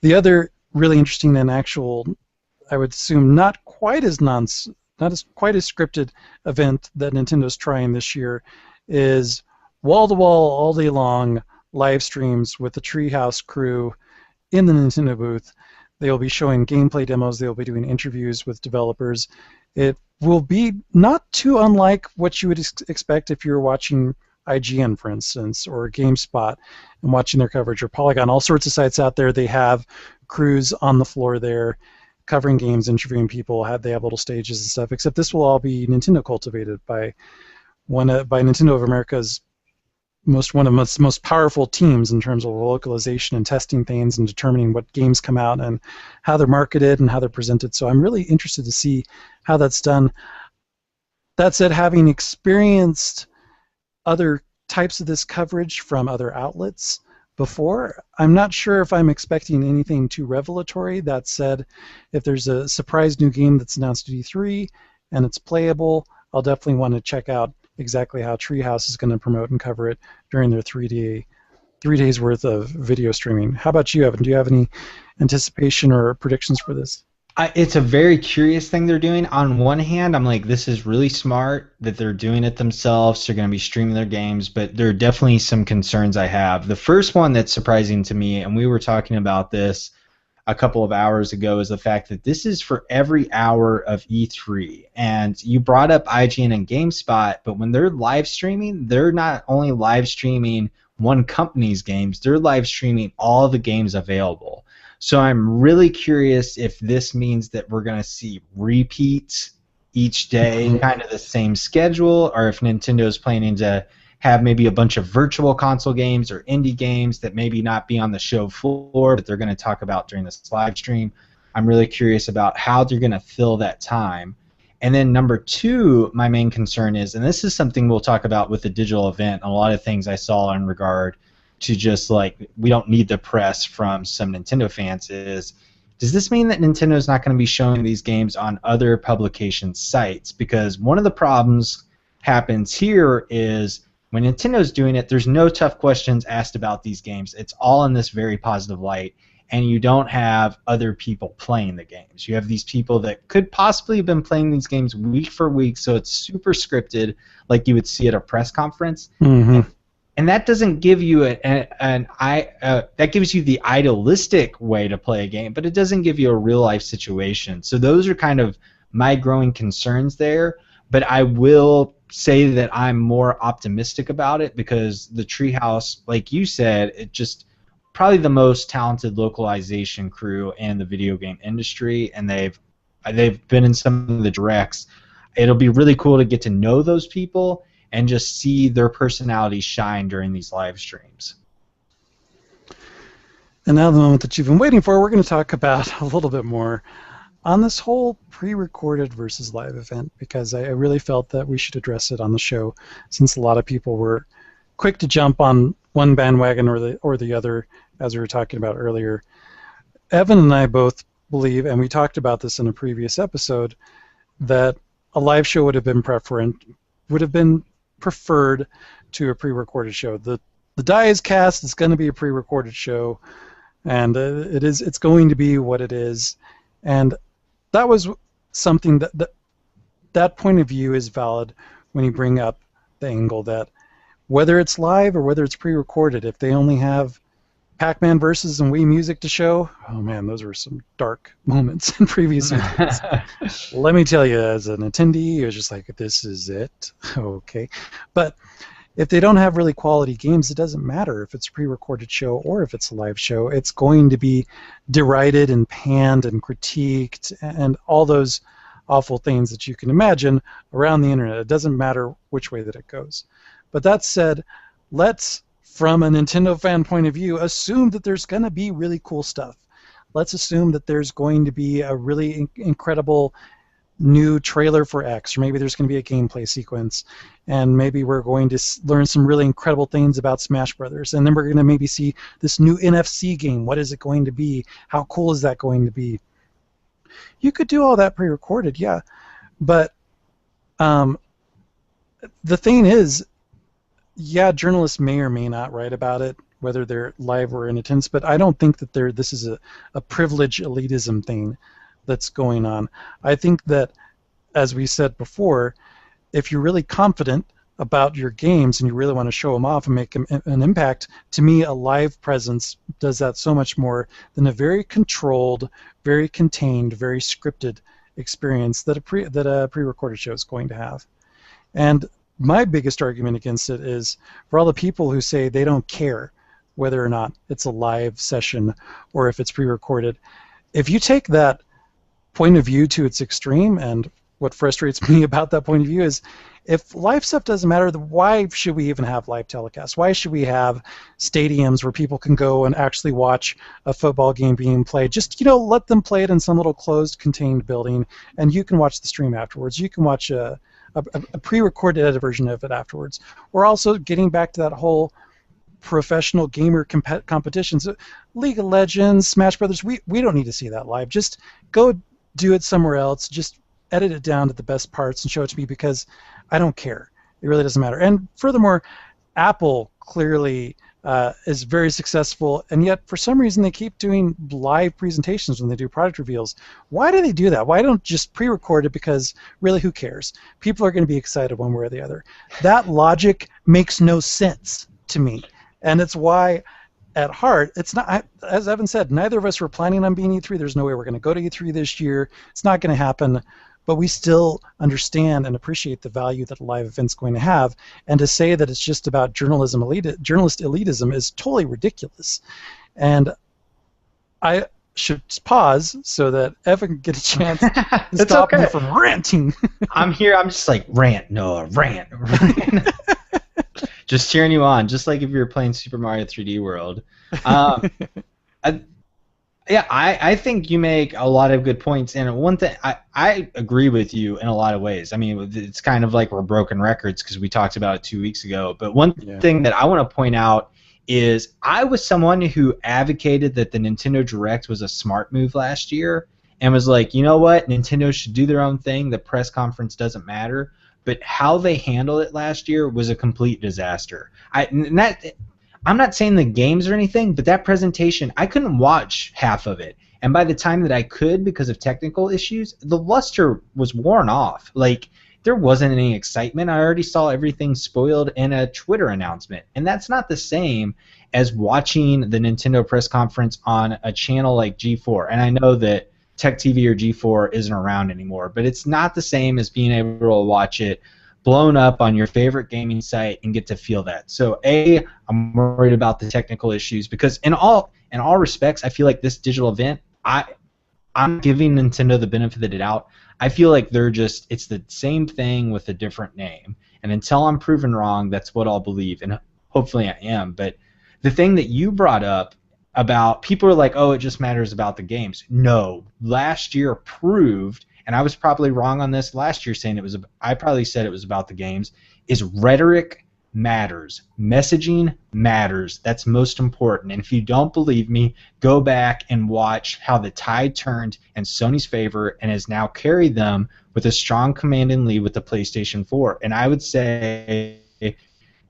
The other really interesting and actual, I would assume, not quite as scripted event that Nintendo's trying this year is wall-to-wall, all day long live streams with the Treehouse crew in the Nintendo booth. They'll be showing gameplay demos. They'll be doing interviews with developers. It will be not too unlike what you would expect if you're watching IGN, for instance, or GameSpot and watching their coverage, or Polygon, all sorts of sites out there. They have crews on the floor there covering games, interviewing people. They have little stages and stuff, except this will all be Nintendo cultivated by Nintendo of America's one of its most powerful teams in terms of localization and testing things and determining what games come out and how they're marketed and how they're presented. So I'm really interested to see how that's done. That said, having experienced other types of this coverage from other outlets before, I'm not sure if I'm expecting anything too revelatory. That said, if there's a surprise new game that's announced at E3 and it's playable, I'll definitely want to check out exactly how Treehouse is going to promote and cover it during their 3 days worth of video streaming. How about you, Evan? Do you have any anticipation or predictions for this? It's a very curious thing they're doing. On one hand, I'm like, this is really smart that they're doing it themselves. They're going to be streaming their games, but there are definitely some concerns I have. The first one that's surprising to me, and we were talking about this a couple of hours ago, is the fact that this is for every hour of E3. And you brought up IGN and GameSpot, but when they're live streaming, they're not only live streaming one company's games, they're live streaming all the games available. So I'm really curious if this means that we're going to see repeats each day, kind of the same schedule, or if Nintendo's planning to have maybe a bunch of virtual console games or indie games that maybe not be on the show floor, but they're going to talk about during this live stream. I'm really curious about how they're going to fill that time. And then number two, my main concern is, and this is something we'll talk about with the digital event, a lot of things I saw in regard to just like, we don't need the press from some Nintendo fans is, does this mean that Nintendo's not going to be showing these games on other publication sites? Because one of the problems happens here is when Nintendo's doing it, there's no tough questions asked about these games. It's all in this very positive light, and you don't have other people playing the games. You have these people that could possibly have been playing these games week for week, so it's super scripted, like you would see at a press conference. Mm-hmm. And that doesn't give you that gives you the idealistic way to play a game, but it doesn't give you a real life situation. So those are kind of my growing concerns there. But I will say that I'm more optimistic about it because the Treehouse, like you said, it just probably the most talented localization crew in the video game industry, and they've been in some of the directs. It'll be really cool to get to know those people and just see their personalities shine during these live streams. And now the moment that you've been waiting for, we're going to talk about a little bit more on this whole pre-recorded versus live event, because I really felt that we should address it on the show, since a lot of people were quick to jump on one bandwagon or the other, as we were talking about earlier. Evan and I both believe, and we talked about this in a previous episode, that a live show would have been preferred to a pre-recorded show. The die is cast. It's going to be a pre-recorded show, and it's going to be what it is. And that was something that point of view is valid when you bring up the angle that whether it's live or whether it's pre-recorded, if they only have Pac-Man versus and Wii music to show, oh man, those were some dark moments in previous events. Let me tell you, as an attendee, it was just like, this is it. Okay. But if they don't have really quality games, it doesn't matter if it's a pre-recorded show or if it's a live show. It's going to be derided and panned and critiqued and all those awful things that you can imagine around the internet. It doesn't matter which way that it goes. But that said, let's, from a Nintendo fan point of view, assume that there's going to be really cool stuff. Let's assume that there's going to be a really incredible new trailer for X, or maybe there's going to be a gameplay sequence, and maybe we're going to learn some really incredible things about Smash Brothers, and then we're going to maybe see this new NFC game. What is it going to be? How cool is that going to be? You could do all that pre-recorded, yeah, but the thing is, yeah, journalists may or may not write about it, whether they're live or in attendance, but I don't think that this is a privilege elitism thing that's going on. I think that, as we said before, if you're really confident about your games and you really want to show them off and make an impact, to me a live presence does that so much more than a very controlled, very contained, very scripted experience that a pre-recorded show is going to have. And my biggest argument against it is for all the people who say they don't care whether or not it's a live session or if it's pre-recorded. If you take that point of view to its extreme, and what frustrates me about that point of view is if live stuff doesn't matter, then why should we even have live telecasts? Why should we have stadiums where people can go and actually watch a football game being played? Just, let them play it in some little closed, contained building, and you can watch the stream afterwards. You can watch a pre-recorded edited version of it afterwards. We're also getting back to that whole professional gamer competitions. League of Legends, Smash Brothers, we don't need to see that live. Just go do it somewhere else. Just edit it down to the best parts and show it to me, because I don't care. It really doesn't matter. And furthermore, Apple clearly is very successful, and yet for some reason they keep doing live presentations when they do product reveals. Why do they do that? Why don't just pre-record it? Because really, who cares? People are going to be excited one way or the other. That logic makes no sense to me, and it's why, at heart, it's not. As Evan said, neither of us were planning on being E3. There's no way we're going to go to E3 this year. It's not going to happen. But we still understand and appreciate the value that a live event's going to have. And to say that it's just about journalist elitism is totally ridiculous. And I should pause so that Evan can get a chance to stop me from ranting. I'm here. I'm just like, rant, Noah, rant. Just cheering you on, just like if you were playing Super Mario 3D World. Um, I, yeah, I think you make a lot of good points, and one thing I agree with you in a lot of ways. I mean, it's kind of like we're broken records because we talked about it 2 weeks ago. But one Yeah. thing that I want to point out is I was someone who advocated that the Nintendo Direct was a smart move last year, and was like, you know what, Nintendo should do their own thing. The press conference doesn't matter. But how they handled it last year was a complete disaster. I'm not saying the games or anything, but that presentation, I couldn't watch half of it. And by the time that I could, because of technical issues, the luster was worn off. Like, there wasn't any excitement. I already saw everything spoiled in a Twitter announcement. And that's not the same as watching the Nintendo press conference on a channel like G4. And I know that Tech TV or G4 isn't around anymore, but it's not the same as being able to watch it blown up on your favorite gaming site and get to feel that. So I'm worried about the technical issues because in all respects, I feel like this digital event, I'm giving Nintendo the benefit of the doubt. I feel like it's the same thing with a different name. And until I'm proven wrong, that's what I'll believe, and hopefully I am. But the thing that you brought up about people are like, oh, it just matters about the games. No, last year proved, and I was probably wrong on this last year saying I probably said it was about the games, is rhetoric matters. Messaging matters. That's most important. And if you don't believe me, go back and watch how the tide turned in Sony's favor and has now carried them with a strong command and lead with the PlayStation 4. And I would say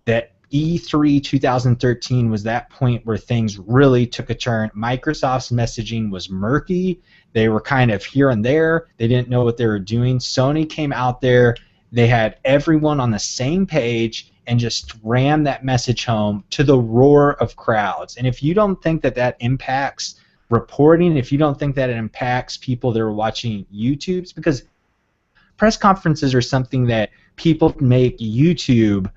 that E3 2013 was that point where things really took a turn. Microsoft's messaging was murky. They were kind of here and there. They didn't know what they were doing. Sony came out there. They had everyone on the same page and just ran that message home to the roar of crowds. And if you don't think that impacts reporting, if you don't think that it impacts people that are watching YouTubes, because press conferences are something that people make YouTube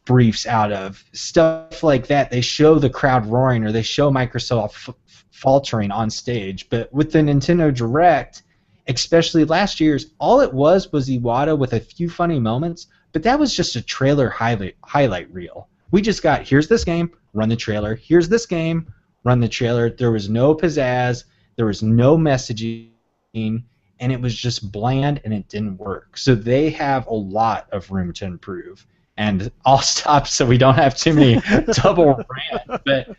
briefs out of, stuff like that. They show the crowd roaring or they show Microsoft faltering on stage. But with the Nintendo Direct, especially last year's, all it was Iwata with a few funny moments, but that was just a trailer highlight reel. We just got, here's this game, run the trailer. Here's this game, run the trailer. There was no pizzazz. There was no messaging. And it was just bland and it didn't work. So they have a lot of room to improve. And I'll stop so we don't have too many double rants. But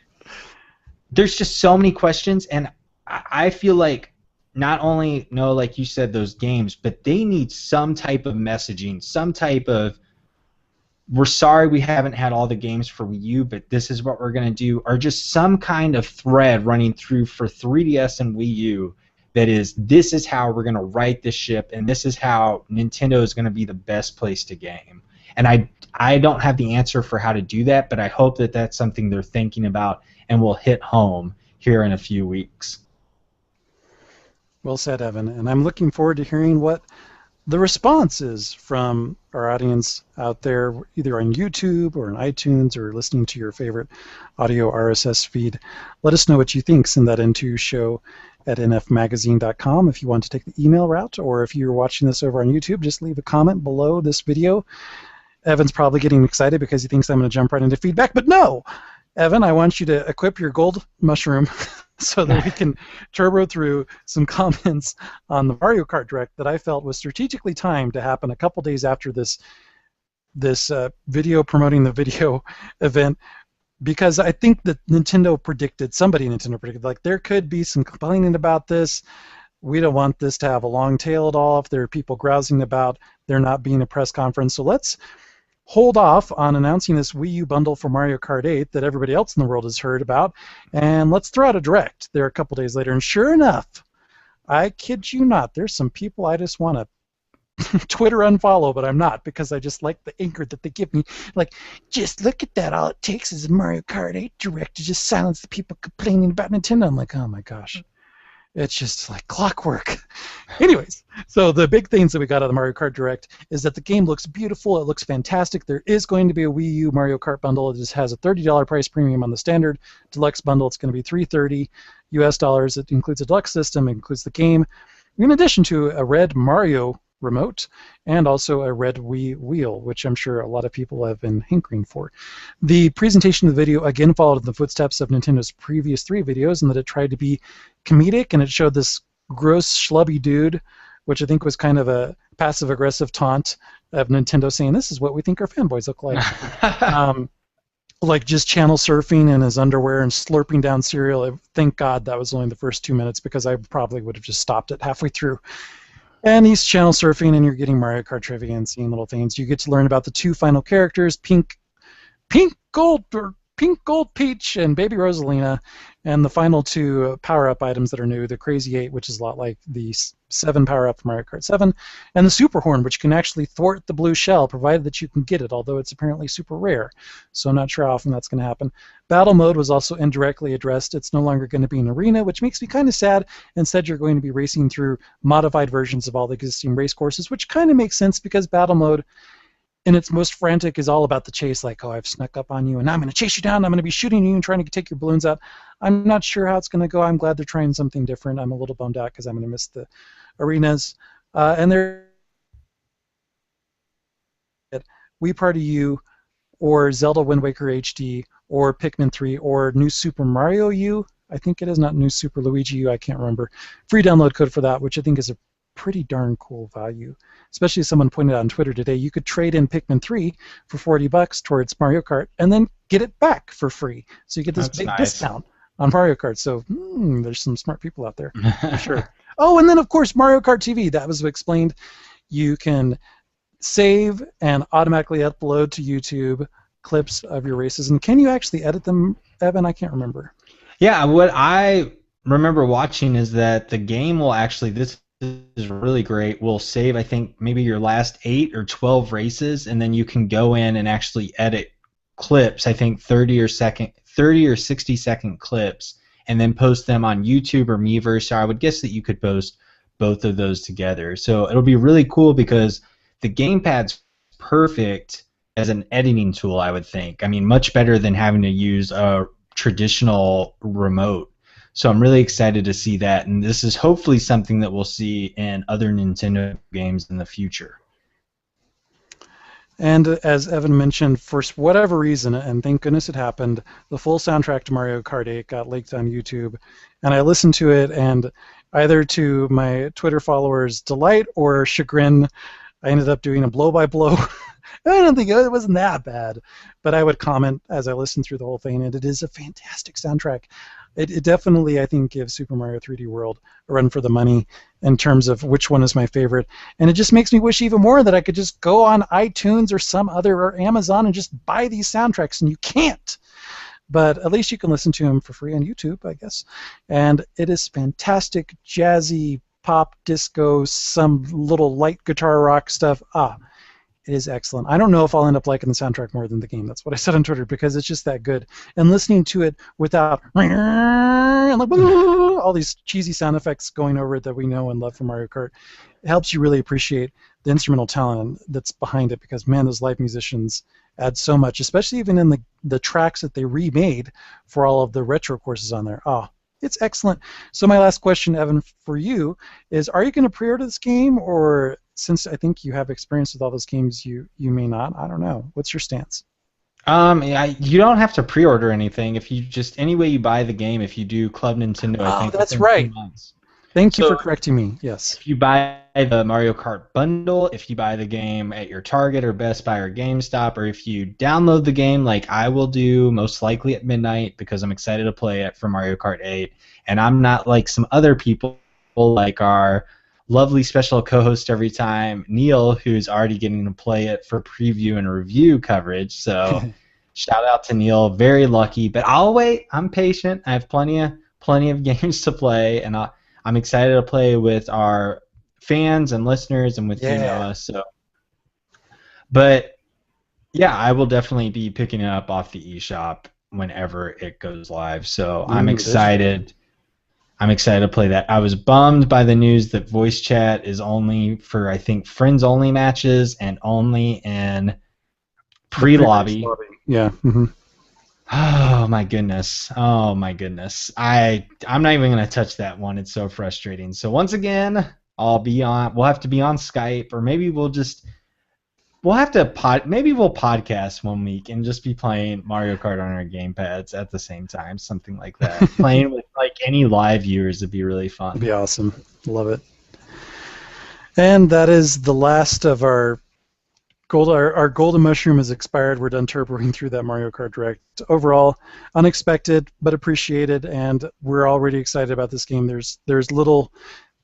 there's just so many questions, and I feel like not only, like you said, those games, but they need some type of messaging, some type of, we're sorry we haven't had all the games for Wii U, but this is what we're going to do, or just some kind of thread running through for 3DS and Wii U that is, this is how we're going to right this ship, and this is how Nintendo is going to be the best place to game. And I don't have the answer for how to do that, but I hope that that's something they're thinking about and will hit home here in a few weeks. Well said, Evan. And I'm looking forward to hearing what the response is from our audience out there, either on YouTube or on iTunes or listening to your favorite audio RSS feed. Let us know what you think. Send that into show@nfmagazine.com if you want to take the email route, or if you're watching this over on YouTube, just leave a comment below this video. Evan's probably getting excited because he thinks I'm going to jump right into feedback, but no! Evan, I want you to equip your gold mushroom so that we can turbo through some comments on the Mario Kart Direct that I felt was strategically timed to happen a couple days after this video promoting the video event, because I think that Nintendo predicted, like, there could be some complaining about this. We don't want this to have a long tail at all if there are people grousing about there not being a press conference. So let's hold off on announcing this Wii U bundle for Mario Kart 8 that everybody else in the world has heard about, and let's throw out a Direct there a couple days later. And sure enough, I kid you not, there's some people I just want to Twitter unfollow, but I'm not, because I just like the anchor that they give me. Like, just look at that. All it takes is a Mario Kart 8 Direct to just silence the people complaining about Nintendo. I'm like, oh my gosh. It's just like clockwork. Anyways, so the big things that we got out of the Mario Kart Direct is that the game looks beautiful. It looks fantastic. There is going to be a Wii U Mario Kart bundle. It just has a $30 price premium on the standard deluxe bundle. It's going to be $330 US. It includes a deluxe system. It includes the game, in addition to a red Mario remote, and also a red Wii wheel, which I'm sure a lot of people have been hankering for. The presentation of the video again followed in the footsteps of Nintendo's previous 3 videos in that it tried to be comedic, and it showed this gross, schlubby dude, which I think was kind of a passive-aggressive taunt of Nintendo saying, this is what we think our fanboys look like. Like just channel surfing in his underwear and slurping down cereal. Thank God that was only the first 2 minutes, because I probably would have just stopped it halfway through. And he's channel surfing, and you're getting Mario Kart trivia and seeing little things. You get to learn about the 2 final characters, Pink Gold Peach and Baby Rosalina, and the final 2 power-up items that are new, the Crazy 8, which is a lot like the 7 power-up from Mario Kart 7, and the Super Horn, which can actually thwart the blue shell, provided that you can get it, although it's apparently super rare. So I'm not sure how often that's going to happen. Battle mode was also indirectly addressed. It's no longer going to be an arena, which makes me kind of sad. Instead, you're going to be racing through modified versions of all the existing race courses, which kind of makes sense, because battle mode in its most frantic is all about the chase, like, oh, I've snuck up on you, and now I'm going to chase you down, I'm going to be shooting you and trying to take your balloons out. I'm not sure how it's going to go. I'm glad they're trying something different. I'm a little bummed out because I'm going to miss the arenas. And they're Wii Party U, or Zelda Wind Waker HD, or Pikmin 3, or New Super Mario U. I think it is, not New Super Luigi U, I can't remember. Free download code for that, which I think is a pretty darn cool value. Especially as someone pointed out on Twitter today, you could trade in Pikmin 3 for $40 towards Mario Kart and then get it back for free. So you get this big discount on Mario Kart. So there's some smart people out there, for sure. Oh, and then of course Mario Kart TV. That was explained. You can save and automatically upload to YouTube clips of your races. And can you actually edit them, Evan? I can't remember. Yeah, what I remember watching is that the game will actually, this is really great, will save, I think, maybe your last 8 or 12 races, and then you can go in and actually edit clips, I think 30 or 60-second clips, and then post them on YouTube or Miiverse. So I would guess that you could post both of those together. So it'll be really cool, because the gamepad's perfect as an editing tool, I would think. I mean, much better than having to use a traditional remote. So I'm really excited to see that, and this is hopefully something that we'll see in other Nintendo games in the future. And as Evan mentioned, for whatever reason, and thank goodness it happened, the full soundtrack to Mario Kart 8 got leaked on YouTube, and I listened to it, and either to my Twitter followers' delight or chagrin, I ended up doing a blow-by-blow. I don't think it wasn't that bad, but I would comment as I listened through the whole thing, and it is a fantastic soundtrack. It definitely, I think, gives Super Mario 3D World a run for the money in terms of which one is my favorite. And it just makes me wish even more that I could just go on iTunes or some other, or Amazon, and just buy these soundtracks, and you can't. But at least you can listen to them for free on YouTube, I guess. And it is fantastic, jazzy, pop, disco, some little light guitar rock stuff. It is excellent. I don't know if I'll end up liking the soundtrack more than the game. That's what I said on Twitter, because it's just that good. And listening to it without and like, all these cheesy sound effects going over it that we know and love from Mario Kart, it helps you really appreciate the instrumental talent that's behind it, because, man, those live musicians add so much, especially even in the tracks that they remade for all of the retro courses on there. It's excellent. So my last question, Evan, for you is, are you going to pre-order this game, or since I think you have experience with all those games, you may not? I don't know. What's your stance? You don't have to pre-order anything. If you just, any way you buy the game, if you do Club Nintendo, I think that's right. 2 months. Thank you for correcting me. Yes. If you buy the Mario Kart bundle, if you buy the game at your Target or Best Buy or GameStop, or if you download the game like I will do most likely at midnight, because I'm excited to play it for Mario Kart 8, and I'm not like some other people like our lovely special co-host every time, Neil, who's already getting to play it for preview and review coverage. So shout out to Neil. Very lucky, but I'll wait. I'm patient. I have plenty of games to play, and I'm excited to play with our fans and listeners and with you, Noah. So, but yeah, I will definitely be picking it up off the eShop whenever it goes live. So I'm excited. I'm excited to play that. I was bummed by the news that voice chat is only for, I think, friends-only matches and only in pre-lobby. Yeah. Mm-hmm. Oh my goodness. I'm not even going to touch that one. It's so frustrating. So once again, I'll be on. We'll have to be on Skype, or maybe we'll have to maybe we'll podcast one week and just be playing Mario Kart on our gamepads at the same time, something like that. Playing with like any live viewers would be really fun. It'd be awesome. Love it. And that is the last of our gold. Our golden mushroom has expired. We're done turboing through that Mario Kart Direct. Overall, unexpected but appreciated, and we're already excited about this game. There's little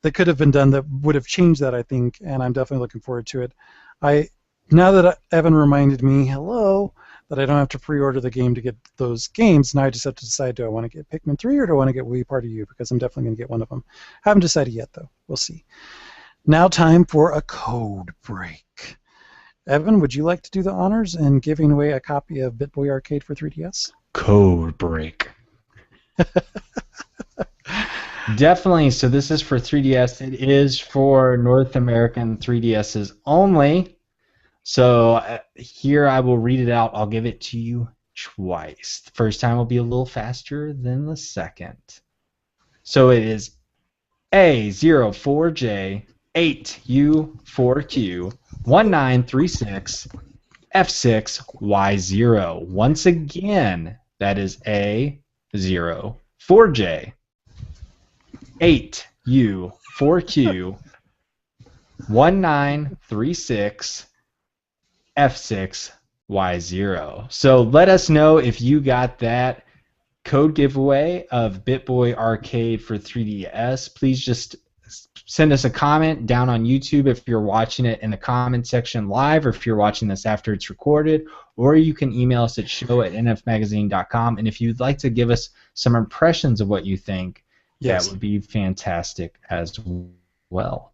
that could have been done that would have changed that, I think, and I'm definitely looking forward to it. Now that Evan reminded me, that I don't have to pre-order the game to get those games, now I just have to decide, do I want to get Pikmin 3 or do I want to get Wii Party U? Because I'm definitely going to get one of them. Haven't decided yet, though. We'll see. Now time for a code break. Evan, would you like to do the honors in giving away a copy of BitBoy Arcade for 3DS? Code break. Definitely. So this is for 3DS. It is for North American 3DSs only. So here I will read it out. I'll give it to you twice. The first time will be a little faster than the second. So it is A04J 8U4Q 1936 F6Y0. Once again, that is A04J 8U4Q 1936 F6Y0. So let us know if you got that code giveaway of BitBoy Arcade for 3DS. Please just send us a comment down on YouTube if you're watching it in the comment section live, or if you're watching this after it's recorded, or you can email us at show@nfmagazine.com. And if you'd like to give us some impressions of what you think, yes, that would be fantastic as well.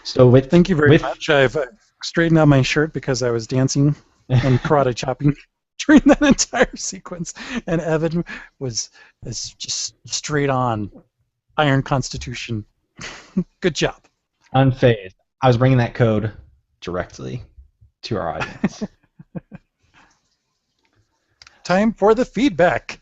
So thank you very much. I've straightened out my shirt because I was dancing and karate chopping during that entire sequence, and Evan is just straight on Iron Constitution. Good job. Unfazed. I was bringing that code directly to our audience. Time for the feedback.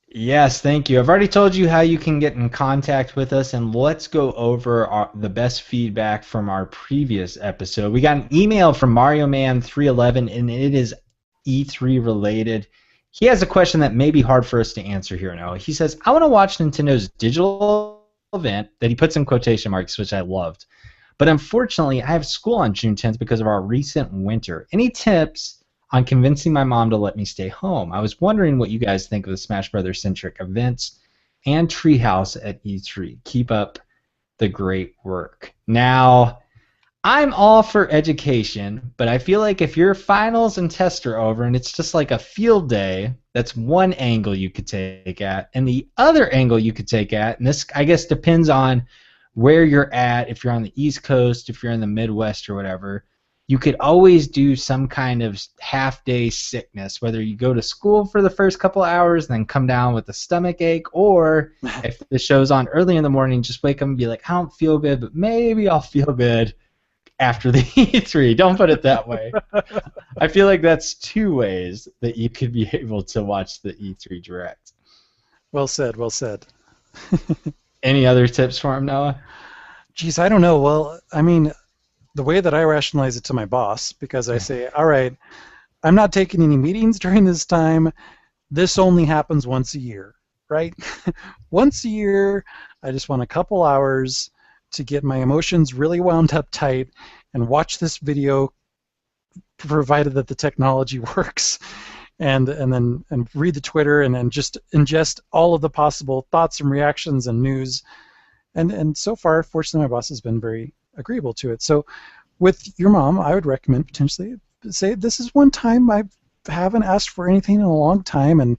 Yes, thank you. I've already told you how you can get in contact with us, and let's go over the best feedback from our previous episode. We got an email from Mario Man 311, and it is E3 related. He has a question that may be hard for us to answer here now. He says, I want to watch Nintendo's digital event, that he puts in quotation marks, which I loved. But unfortunately, I have school on June 10th because of our recent winter. Any tips on convincing my mom to let me stay home? I was wondering what you guys think of the Smash Brothers centric events and Treehouse at E3. Keep up the great work. Now, I'm all for education, but I feel like if your finals and tests are over and it's just like a field day, that's one angle you could take at. And the other angle you could take at, and this I guess depends on where you're at, if you're on the East Coast, if you're in the Midwest or whatever, you could always do some kind of half-day sickness, whether you go to school for the first couple of hours and then come down with a stomach ache, or if the show's on early in the morning, just wake up and be like, I don't feel good, but maybe I'll feel good after the E3. Don't put it that way. I feel like that's two ways that you could be able to watch the E3 Direct. Well said, well said. Any other tips for him, Noah? Geez, I don't know. Well, I mean, the way that I rationalize it to my boss, because I say, all right, I'm not taking any meetings during this time. This only happens once a year, right? Once a year, I just want a couple hours to get my emotions really wound up tight and watch this video, provided that the technology works, and read the Twitter and then just ingest all of the possible thoughts and reactions and news. And so far, fortunately, my boss has been very agreeable to it. So with your mom, I would recommend potentially say, this is one time I haven't asked for anything in a long time, and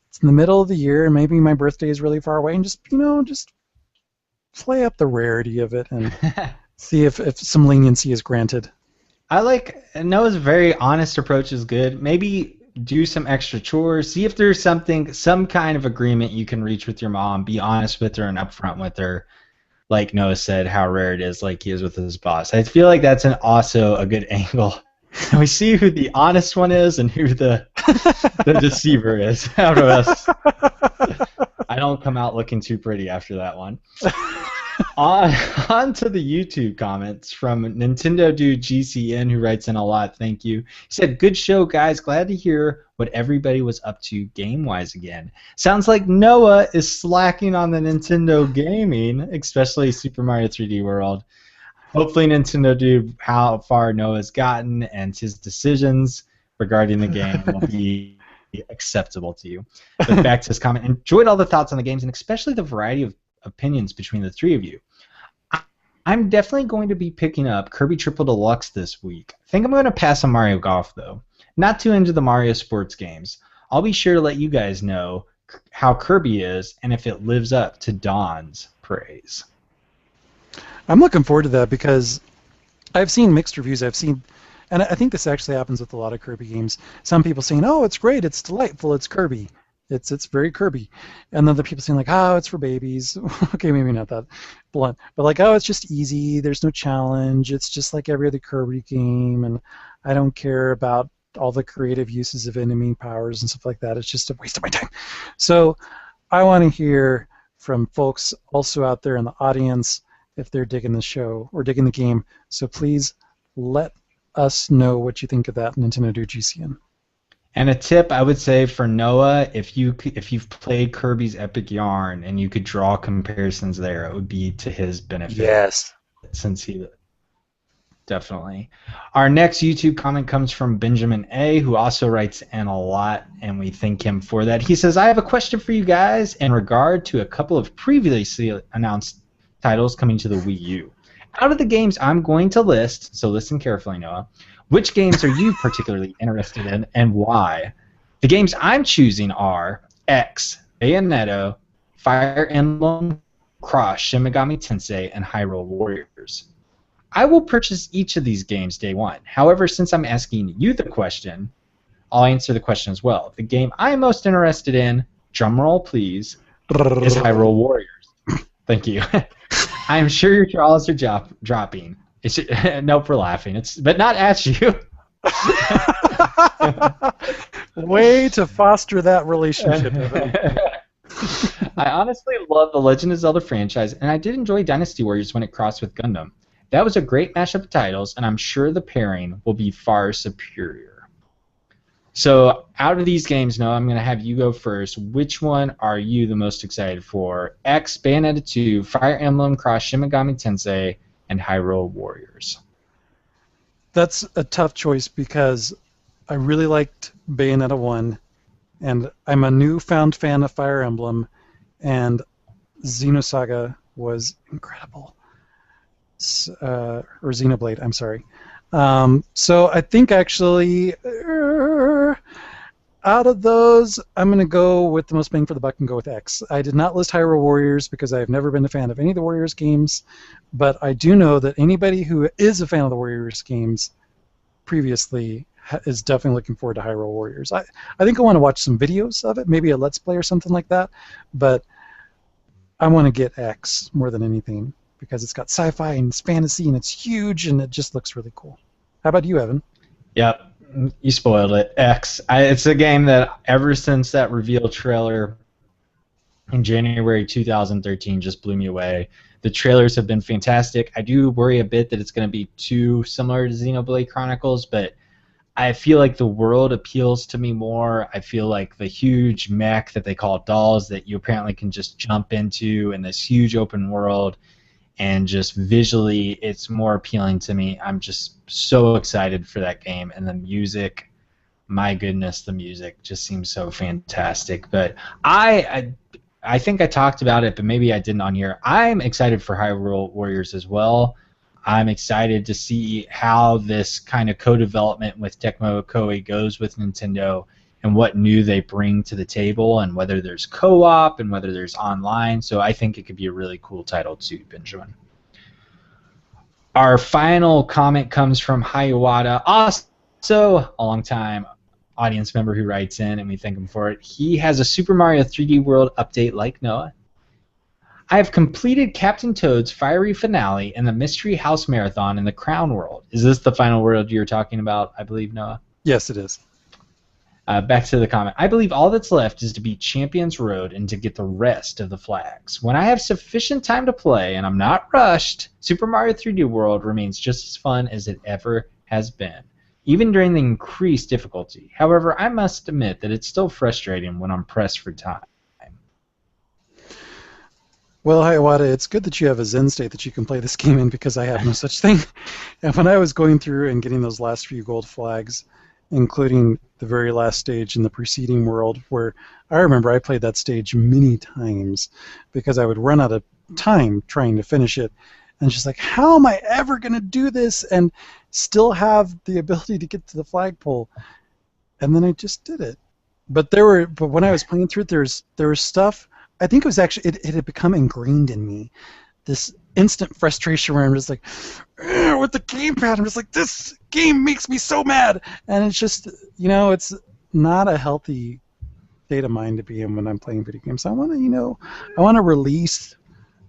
it's in the middle of the year, and maybe my birthday is really far away, and just play up the rarity of it and see if some leniency is granted. I like Noah's very honest approach is good. Maybe do some extra chores. See if there's some kind of agreement you can reach with your mom. Be honest with her and upfront with her. Like Noah said, how rare it is, like he is with his boss. I feel like that's also a good angle. We see who the honest one is and who the deceiver is out of us. I don't come out looking too pretty after that one. On, on to the YouTube comments from Nintendo Dude GCN, who writes in a lot. Thank you. He said, "Good show, guys. Glad to hear what everybody was up to game-wise again. Sounds like Noah is slacking on the Nintendo gaming, especially Super Mario 3D World. Hopefully, Nintendo Dude, how far Noah's gotten and his decisions regarding the game will be acceptable to you." But back to his comment. "Enjoyed all the thoughts on the games and especially the variety of opinions between the three of you. I'm definitely going to be picking up Kirby Triple Deluxe this week. I think I'm going to pass on Mario Golf, though. Not too into the Mario sports games. I'll be sure to let you guys know how Kirby is and if it lives up to Don's praise." I'm looking forward to that because I've seen mixed reviews. And I think this actually happens with a lot of Kirby games. Some people saying, "Oh, it's great, it's delightful, it's Kirby. It's very Kirby," and then the people saying like, "Oh, it's for babies." Okay, maybe not that blunt, but like, "Oh, it's just easy. There's no challenge. It's just like every other Kirby game, and I don't care about all the creative uses of enemy powers and stuff like that. It's just a waste of my time." So, I want to hear from folks also out there in the audience if they're digging the show or digging the game. So please let us know what you think of that, Nintendo Dude GCN. And a tip I would say for Noah, if you've played Kirby's Epic Yarn and you could draw comparisons there, it would be to his benefit. Yes. Since he definitely. Our next YouTube comment comes from Benjamin A, who also writes in a lot, and we thank him for that. He says, "I have a question for you guys in regard to a couple of previously announced titles coming to the Wii U. Out of the games I'm going to list, so listen carefully, Noah, which games are you particularly interested in and why? The games I'm choosing are X, Bayonetta, Fire Emblem, Cross, Shin Megami Tensei, and Hyrule Warriors. I will purchase each of these games day one. However, since I'm asking you the question, I'll answer the question as well. The game I'm most interested in, drumroll please, is Hyrule Warriors." Thank you. "I'm sure your jaws are dropping." Nope, we're laughing. But not at you. Way to foster that relationship. I honestly love the Legend of Zelda franchise, and I did enjoy Dynasty Warriors when it crossed with Gundam. That was a great mashup of titles, and I'm sure the pairing will be far superior. So, out of these games, Noah, I'm going to have you go first. Which one are you the most excited for? X, Bayonetta 2, Fire Emblem, Cross, Shin Megami Tensei, and Hyrule Warriors. That's a tough choice because I really liked Bayonetta 1, and I'm a newfound fan of Fire Emblem, and Xenosaga was incredible. Or Xenoblade, I'm sorry. So I think actually, out of those, I'm going to go with the most bang for the buck and go with X. I did not list Hyrule Warriors because I've never been a fan of any of the Warriors games, but I do know that anybody who is a fan of the Warriors games previously is definitely looking forward to Hyrule Warriors. I think I want to watch some videos of it, maybe a Let's Play or something like that, but I want to get X more than anything because it's got sci-fi and it's fantasy and it's huge and it just looks really cool. How about you, Evan? Yep, you spoiled it. X. It's a game that ever since that reveal trailer in January 2013 just blew me away. The trailers have been fantastic. I do worry a bit that it's going to be too similar to Xenoblade Chronicles, but I feel like the world appeals to me more. I feel like the huge mech that they call dolls that you apparently can just jump into in this huge open world and just visually it's more appealing to me. I'm just so excited for that game. And the music, my goodness, the music just seems so fantastic. But I think I talked about it, but maybe I didn't on here. I'm excited for Hyrule Warriors as well. I'm excited to see how this kind of co-development with Tecmo Koei goes with Nintendo and what new they bring to the table and whether there's co-op and whether there's online. So I think it could be a really cool title too, Benjamin. Our final comment comes from Hayawada, also a long-time audience member who writes in, and we thank him for it. He has a Super Mario 3D World update like Noah. I have completed Captain Toad's Fiery Finale and the Mystery House Marathon in the Crown World. Is this the final world you're talking about, I believe, Noah? Yes, it is. Back to the comment. I believe all that's left is to beat Champions Road and to get the rest of the flags. When I have sufficient time to play and I'm not rushed, Super Mario 3D World remains just as fun as it ever has been, even during the increased difficulty. However, I must admit that it's still frustrating when I'm pressed for time. Well, Hiawatha, it's good that you have a Zen state that you can play this game in because I have no such thing. And when I was going through and getting those last few gold flags, including the very last stage in the preceding world, where I remember I played that stage many times because I would run out of time trying to finish it. And just like, how am I ever going to do this and still have the ability to get to the flagpole? And then I just did it. But when I was playing through it, there was stuff. I think it was actually it had become ingrained in me. This instant frustration where I'm just like, with the gamepad, I'm just like, this game makes me so mad, and it's just, it's not a healthy state of mind to be in when I'm playing video games. I want to release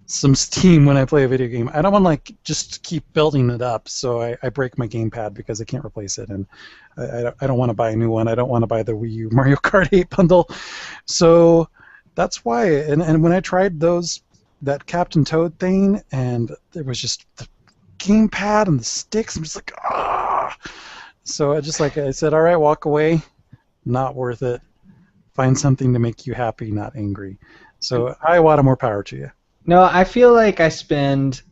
some steam when I play a video game. I don't want to just keep building it up, so I break my gamepad because I can't replace it, and I don't want to buy a new one. I don't want to buy the Wii U Mario Kart 8 bundle, so. That's why, and when I tried that Captain Toad thing, and there was just the gamepad and the sticks, I'm just like, ah. So I said, all right, walk away, not worth it. Find something to make you happy, not angry. So I want more power to you. No, I feel like I spend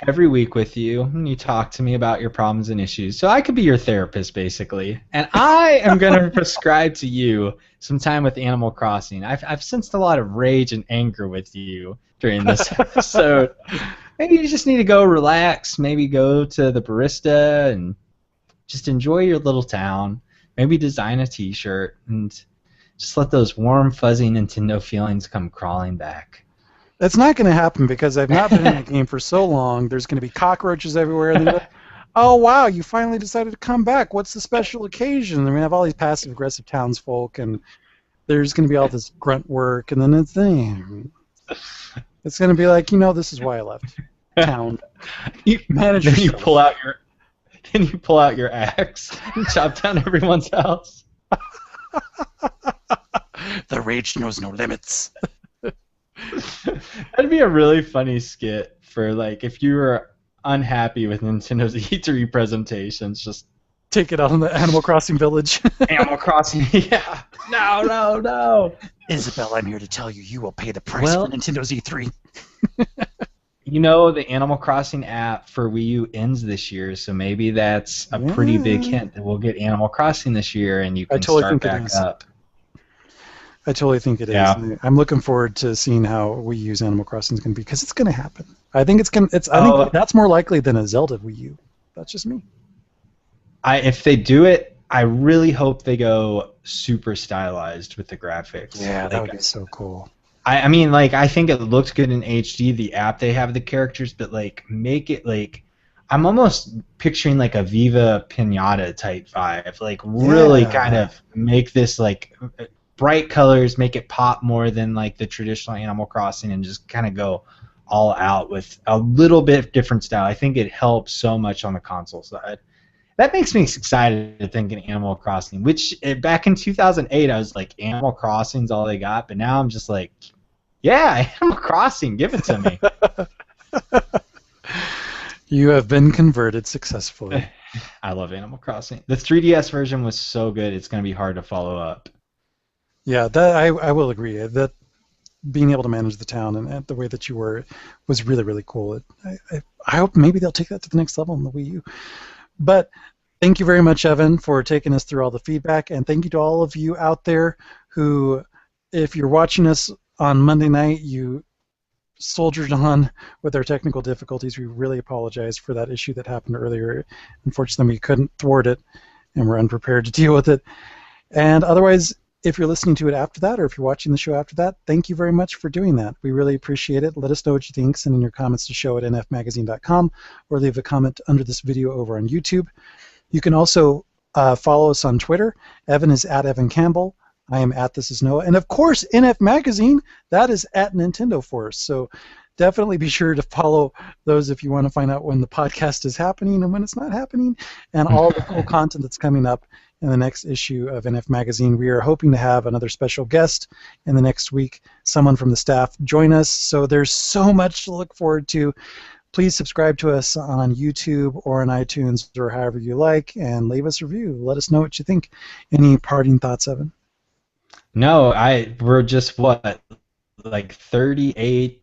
every week with you, and you talk to me about your problems and issues. So I could be your therapist, basically. And I am going to prescribe to you some time with Animal Crossing. I've sensed a lot of rage and anger with you during this episode. Maybe you just need to go relax. Maybe go to the barista and just enjoy your little town. Maybe design a t-shirt and just let those warm, fuzzy Nintendo feelings come crawling back. That's not going to happen because I've not been in the game for so long. There's going to be cockroaches everywhere. And like, oh, wow, you finally decided to come back. What's the special occasion? I have all these passive-aggressive townsfolk, and there's going to be all this grunt work, and then it's going to be like, this is why I left town. Then you pull out your axe and chop down everyone's house. The rage knows no limits. That'd be a really funny skit for if you were unhappy with Nintendo's E3 presentations, just take it out on the Animal Crossing village. Animal Crossing, yeah. No. Isabel, I'm here to tell you, you will pay the price for Nintendo's E3. The Animal Crossing app for Wii U ends this year, so maybe that's a pretty big hint that we'll get Animal Crossing this year, and you can start back up. I totally think it is. Yeah. I'm looking forward to seeing how Wii U's Animal Crossing is going to be because it's going to happen. I think it's going. I think that's more likely than a Zelda Wii U. That's just me. If they do it, I really hope they go super stylized with the graphics. Yeah, that would be so cool. I think it looks good in HD. The app they have the characters, but make it I'm almost picturing a Viva Pinata type vibe. Really kind of make this bright colors, make it pop more than the traditional Animal Crossing, and just kind of go all out with a little bit different style. I think it helps so much on the console side. That makes me excited to think in Animal Crossing, which back in 2008 I was like, Animal Crossing's all they got, but now I'm just like, yeah, Animal Crossing, give it to me. You have been converted successfully. I love Animal Crossing. The 3DS version was so good, it's going to be hard to follow up. Yeah, that I will agree. That being able to manage the town and the way that you were was really, really cool. I hope maybe they'll take that to the next level in the Wii U. But thank you very much, Evan, for taking us through all the feedback, and thank you to all of you out there who, if you're watching us on Monday night, you soldiered on with our technical difficulties. We really apologize for that issue that happened earlier. Unfortunately, we couldn't thwart it, and we're unprepared to deal with it. And otherwise, if you're listening to it after that, or if you're watching the show after that, thank you very much for doing that. We really appreciate it. Let us know what you think. Send in your comments to show@nfmagazine.com or leave a comment under this video over on YouTube. You can also follow us on Twitter. Evan is at Evan Campbell. I am at This Is Noah. And of course, NF Magazine, that is at Nintendo Force. So definitely be sure to follow those if you want to find out when the podcast is happening and when it's not happening, and all the cool content that's coming up in the next issue of NF Magazine. We are hoping to have another special guest in the next week, someone from the staff join us. So there's so much to look forward to. Please subscribe to us on YouTube or on iTunes or however you like, and leave us a review. Let us know what you think. Any parting thoughts, Evan? No, we're just like 38,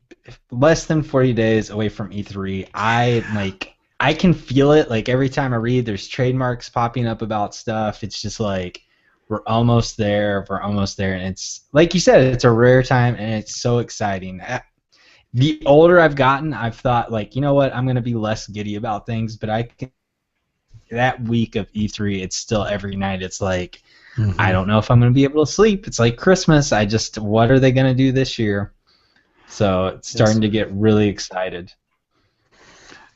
less than 40 days away from E3. I can feel it. Like every time I read, there's trademarks popping up about stuff. It's just like we're almost there. We're almost there, and it's like you said, it's a rare time, and it's so exciting. The older I've gotten, I've thought like, you know what, I'm gonna be less giddy about things, but that week of E3, it's still every night. It's like, I don't know if I'm going to be able to sleep. It's like Christmas. What are they going to do this year? So it's starting to get really excited.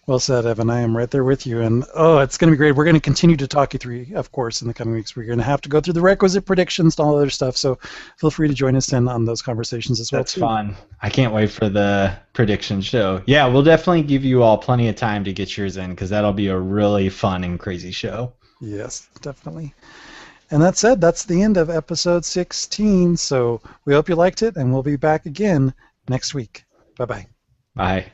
Well said, Evan. I am right there with you. And, it's going to be great. We're going to continue to talk E3, of course, in the coming weeks. We're going to have to go through the requisite predictions and all other stuff. So feel free to join us on those conversations as well. That's fun. I can't wait for the prediction show. Yeah, we'll definitely give you all plenty of time to get yours in, because that'll be a really fun and crazy show. Yes, definitely. And that said, that's the end of episode 16. So we hope you liked it, and we'll be back again next week. Bye-bye. Bye.